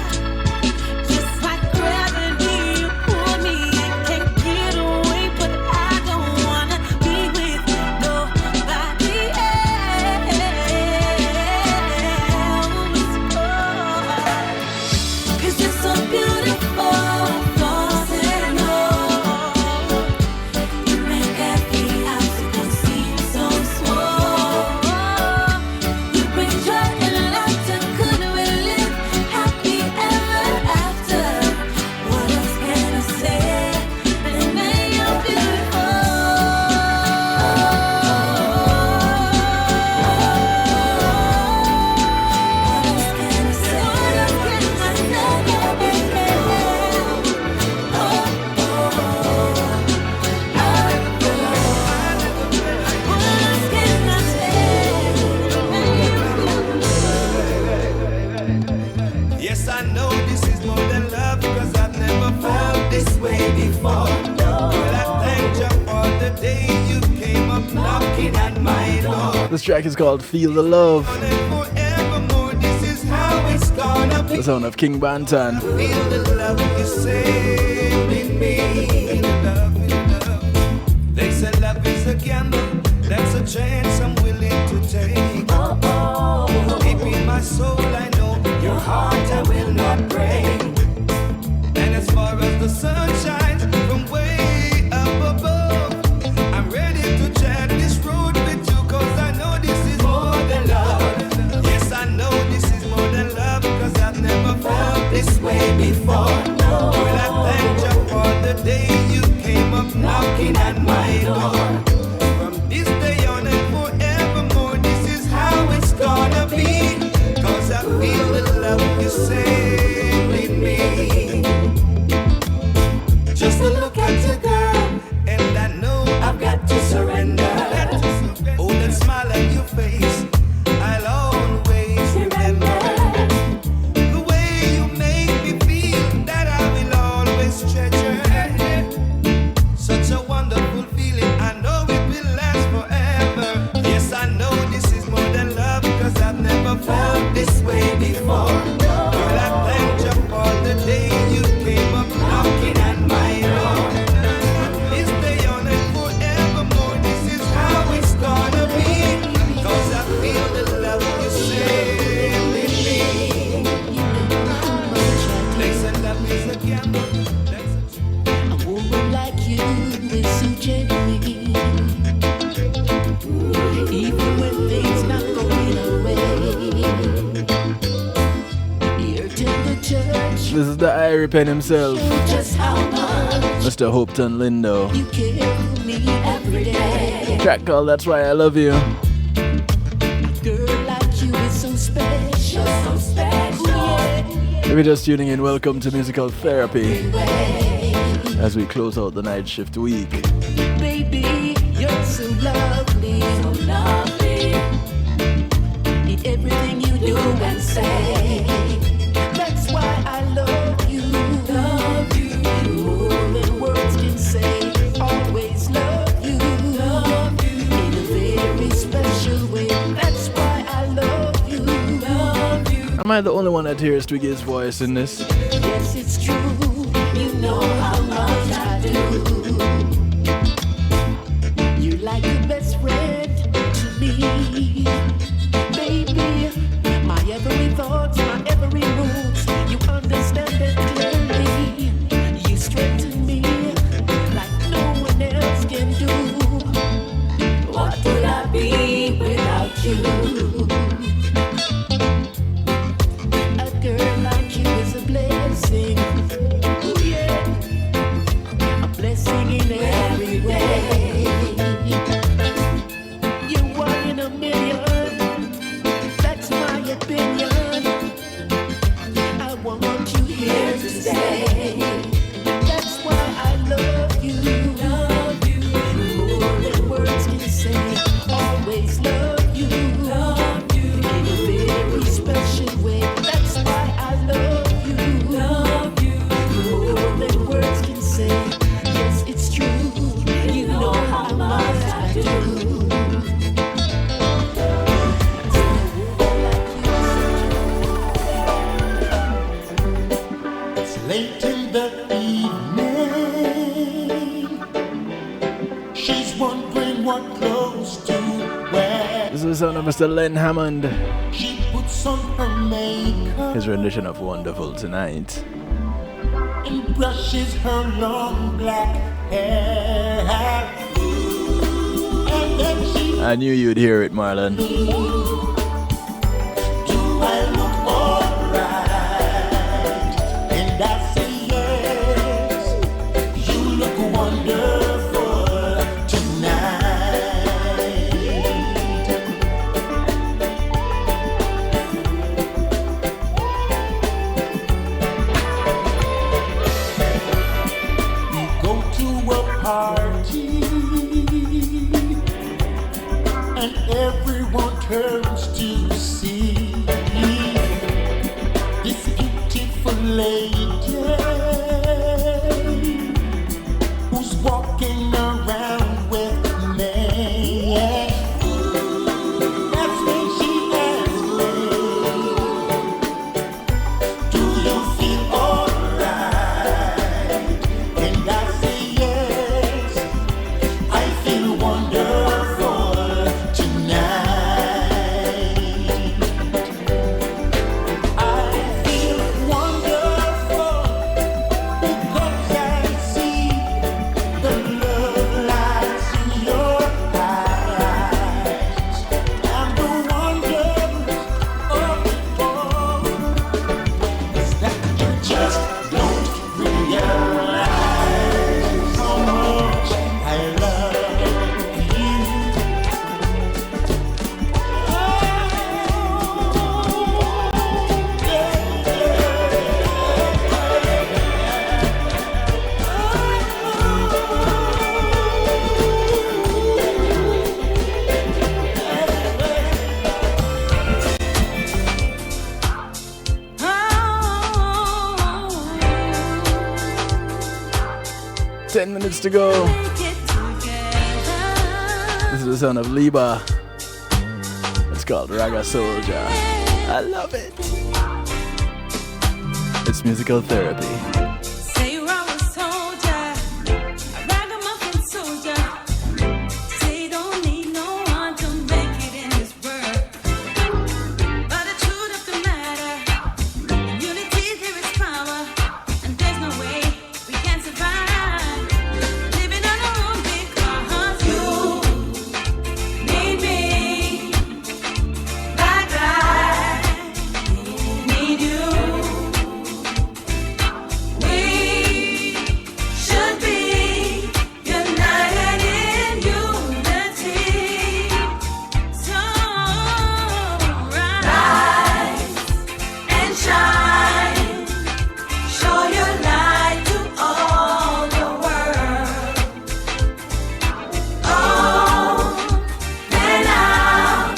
Just like gravity, you pull me and can't get away, but I don't wanna be with nobody else. Oh, 'cause you're so beautiful, flaws and all. You make every obstacle seem so small. You bring joy and laughter, could we live happy ever after? What else can I say? And then you're beautiful. What else can I say? What else can I say? You're beautiful. What else can I say? Yes, I know this is more than love because I've never felt this way before. Well, I thank you for the day you came up knocking at my door. This track is called Feel the Love. Forevermore, this is how it's gonna be. The sound of King Bantan. Feel the love you save in me. They say love is a gamble. That's a chance I'm willing to take. Deep in my soul, I know your heart I will not break. And as far as the sun shines from way up above, I'm ready to chat this road with you, 'cause I know this is more than love. Yes, I know this is more than love, 'cause I've never felt this way before. Well, I thank you for the day you came saving me. Just to look at you, girl, and I know I've got to surrender. Oh, that smile on your face, I'll always remember. The way you make me feel, that I will always treasure. Such a wonderful feeling, I know it will last forever. Yes, I know this is more than love, cause I've never felt this way before. Girl, I thank you for the day you came up knocking at my door. This day on and forevermore, this is how it's gonna be. Cause I feel the love you send in me. They said love is a gamble. A woman like you is so genuine. Even when things not going away. Here to the church. This is the Irie Pen himself, Just how much Mr. Hopeton Lindo. you care for me every day. Track called That's Why I Love You. Girl like you is so special. So special. If you're just tuning in, welcome to Musical Therapy as we close out the night shift week. Baby, you're so lovely. So lovely. In everything you do and say. That's why I love you. Love you. More than words can say. Always love you. Love you. In a very special way. That's why I love you. Love you. Am I the only one that hears Twiggy's voice in this? Yes, it's true. You know how much I do. You're like the best friend to me. Baby, my every thought, my every move, you understand it clearly. You strengthen me like no one else can do. What would I be without you? A girl like you is a blessing. Ooh, yeah. A blessing in every way. You're one in a million. That's my opinion. I want you here to stay. That's why I love you. Love you. More than words can say. Always love you. Love you. In a very special way. That's why I love you. Love you. More than words can say. Yes, it's true. You know how much I do. It's late in the evening. She's wondering what clothes to wear. This is the sound of Mr. Len Hammond. She puts on her makeup His rendition of Wonderful Tonight. and brushes her long black hair. And then she I knew you'd hear it, Marlon. do I look alright? And I say yes. You look wonderful tonight. We go to a party and everyone turns to see this beautiful lady who's walking around with me. That's when she asks me, do you feel alright? And I say yes, I feel wonderful tonight. I feel wonderful. 10 minutes to go. This is the sound of Liba. It's called Raga Soldier. I love it. It's musical therapy. Say you're a soldier, a ragamuffin soldier. Say you don't need no one to make it in this world. But the truth of the matter, in unity there is power, and there's no way we can survive living on our own because you need me, like I need you. We should be united in unity. So rise and shine, show your light to all the world. Open out,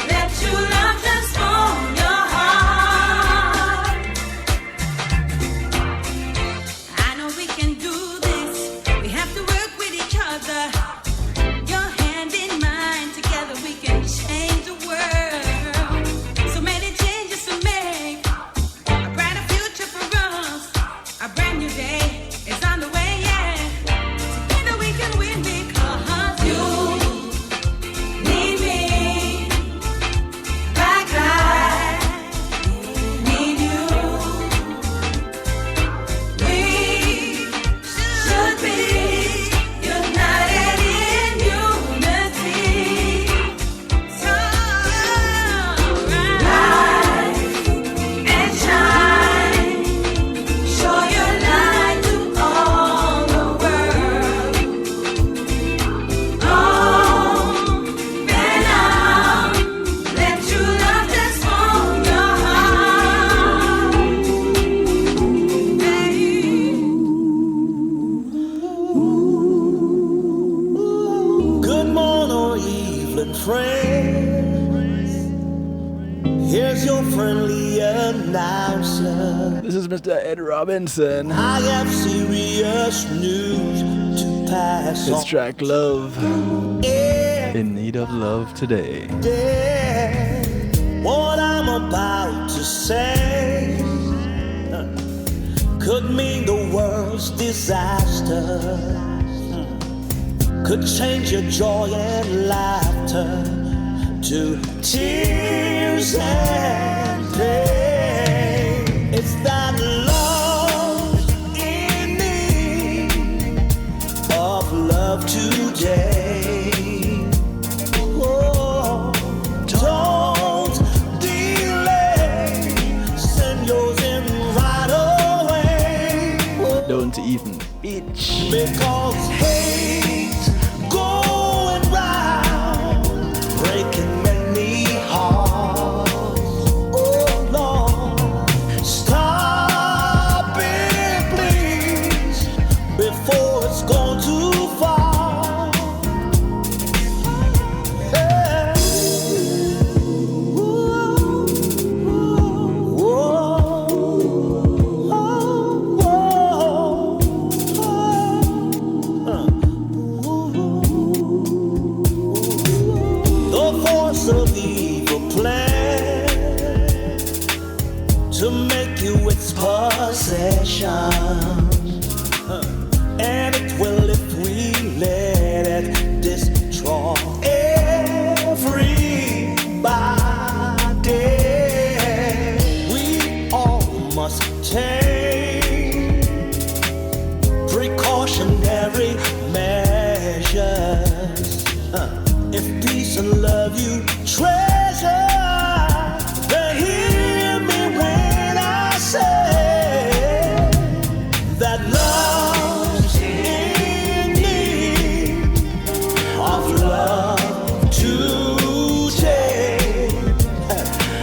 let your love transform your heart. I know we can do this. We have to work with each other. Your hand in mine, together we can change the world. So many changes to make, a brighter future for us. A brand new day is on the way, yeah. Together we can win because you need me, like I need you. We should be united in unity. So rise and shine, show your light to all the world. Open out, let your love transform your heart. Good morning or evening, friends. Here's your friendly announcer. This is Mr. Ed Robinson. I have serious news to pass His on. track Love. In need of love today. Yeah, what I'm about to say could mean the world's disaster. Could change your joy and laughter to tears and pain. It's that love in need of love today. Oh, don't delay, send yours in right away. Don't even bitch. Because hate's going round, breaking many hearts. Oh Lord, stop it please, before it's gone too far. Hey. The force of evil plan to make you its possession, and it will if we let it destroy everybody. We all must take precautionary measures. If peace and love you treasure, then hear me when I say that love's in need of love today.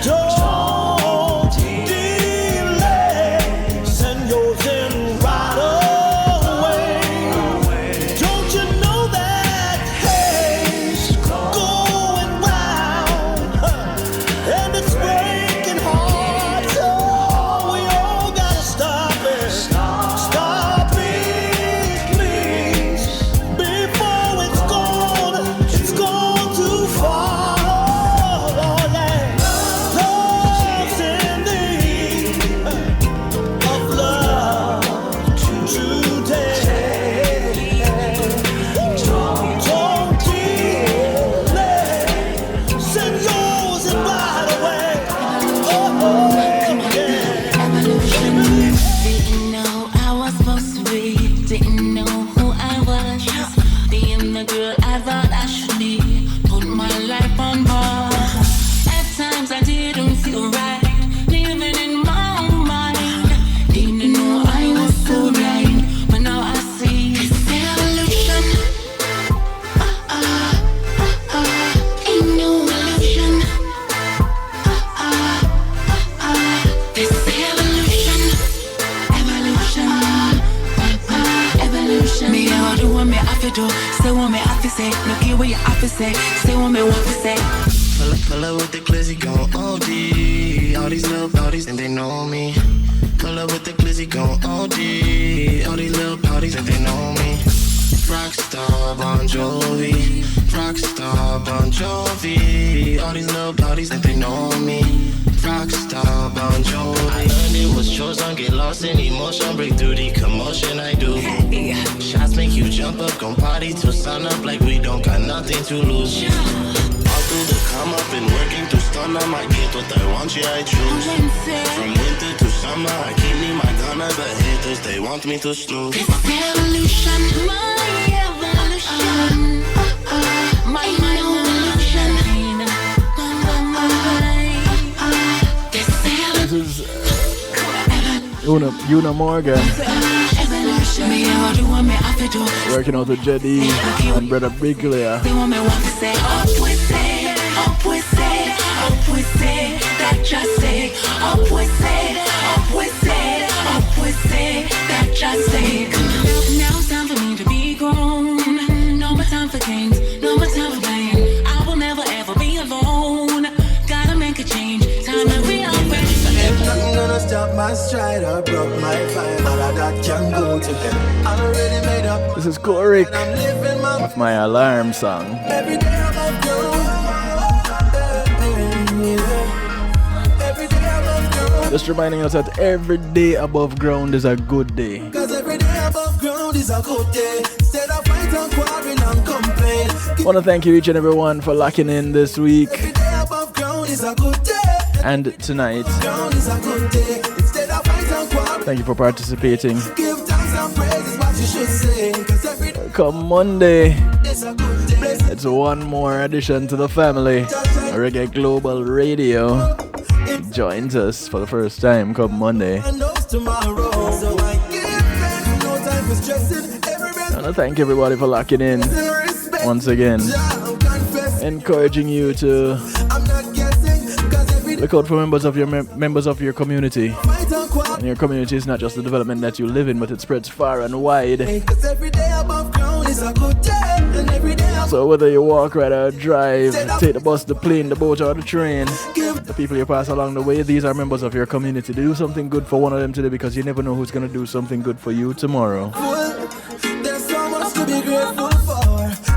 Don't delay, send yours in right away. Don't you know that hate's going round? say. Say what me want to say. Pull up with the glizzy gon' OD. All these little parties and they know me. Pull up with the glizzy gon' OD. All these little parties and they know me. Rockstar Bon Jovi. Rockstar Bon Jovi. All these little parties and they know me. Rockstar Bon Jovi. I learned it was chosen, get lost in emotion, break through the commotion I do. Shots make you jump up, gon' party till sun up like we don't got nothing to lose. All through the come up and working through storm, I might get what I want, yeah I choose. From winter to summer, I keep me my gunner, but haters they want me to snooze. This evolution, my evolution, my evolution. This is Una Morgan working out with Jedi and Brother Biglia. They want me want to say, up we say, up we say, up we say, that just say, up we say, up we say, up we say, that just say. Now it's time for me to be grown. No more time for games, no more time for playing. I will never ever be alone. Gotta make a change, time to rearrange. If nothing gonna stop my stride, I broke my fire. All of that can go to them. I already made up. This is Korik with my alarm song. Every day I'm up Every day I'm up Just reminding us that every day above ground is a good day. Cause every day above ground is a good day. Instead of fight and quarrel and complain. I want to thank you each and everyone for locking in this week Every day above ground is a good day. and tonight. Ground is a good day. Instead of fight and quarrel. Thank you for participating. Give thanks and praise is what you should say. Cause every day Come Monday, is a good day. it's one more addition to the family. Reggae Global Radio joins us for the first time come Monday. And knows tomorrow. So I give thanks, no time for stressing. I want to thank everybody for locking in once again. Encouraging you to look out for members of your community. And your community is not just the development that you live in, but it spreads far and wide. Cause every day above ground is a good day. And every day above So whether you walk, ride, or drive, take the bus, the plane, the boat, or the train, the people you pass along the way, these are members of your community. Do something good for one of them today, because you never know who's going to do something good for you tomorrow. there's so much to be grateful for.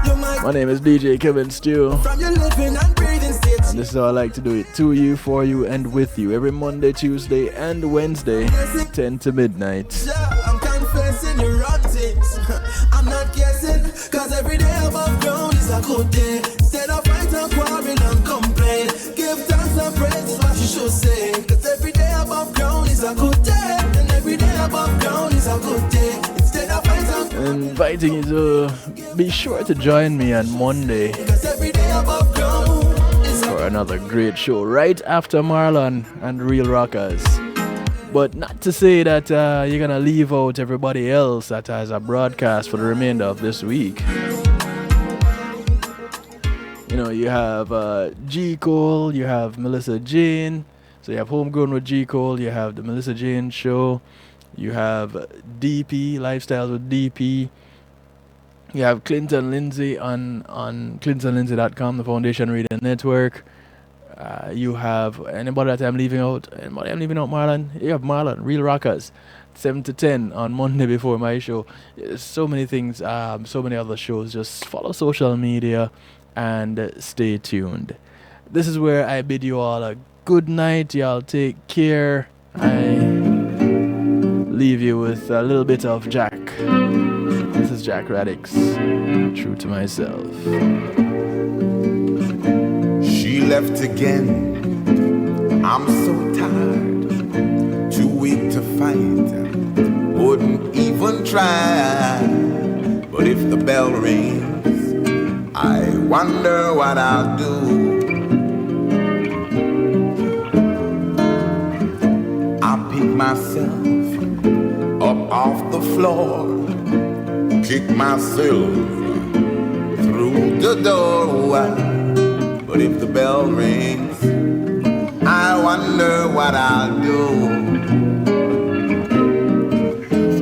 You're my My name is DJ Kevin Stew, from your living and breathing state. and this is how I like to do it: to you, for you, and with you, every Monday, Tuesday, and Wednesday, 10 to midnight. I'm confessing your wrong things. I'm not guessing. Cause every day above ground is a good day. Instead of fight and quarrel and complain. Give thanks and praise is what you should say. Cause every day above ground is a good day. And every day above ground is a good day. Instead of fight and Inviting you to be sure to join me on Monday cause every day above ground is a for another great show right after Marlon and Real Rockers. But not to say that you're gonna leave out everybody else that has a broadcast for the remainder of this week. You know, you have G. Cole, you have Melissa Jane. So you have Homegrown with G. Cole, you have the Melissa Jane Show, you have DP, Lifestyles with DP. You have Clinton Lindsay on clintonlindsay.com, the Foundation Radio Network. You have anybody that I'm leaving out? Anybody I'm leaving out, Marlon? You have Marlon, Real Rockers, 7 to 10 on Monday before my show. So many things, so many other shows. Just follow social media and stay tuned. This is where I bid you all a good night. Y'all take care. I leave you with a little bit of Jack. This is Jack Radix, True to Myself. She left again. I'm so tired, too weak to fight. Wouldn't even try. But if the bell rings, I wonder what I'll do. I pick myself up off the floor, kick myself through the door. But if the bell rings, I wonder what I'll do.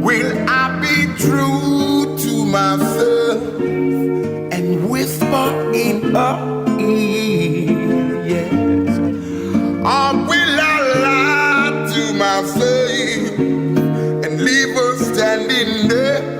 Will I be true to myself and whisper longing of ease, yes. Or will I lie to myself and leave her standing there?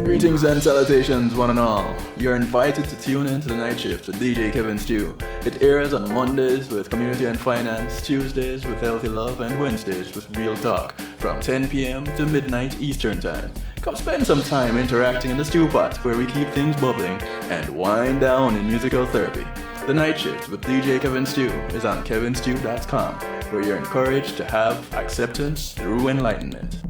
Greetings and salutations, one and all. You're invited to tune in to the Night Shift with DJ Kevin Stew. It airs on Mondays with Community and Finance, Tuesdays with Healthy Love, and Wednesdays with Real Talk from 10 p.m. to midnight Eastern Time. Come spend some time interacting in the stew pot where we keep things bubbling and wind down in musical therapy. The Night Shift with DJ Kevin Stew is on kevinstew.com, where you're encouraged to have acceptance through enlightenment.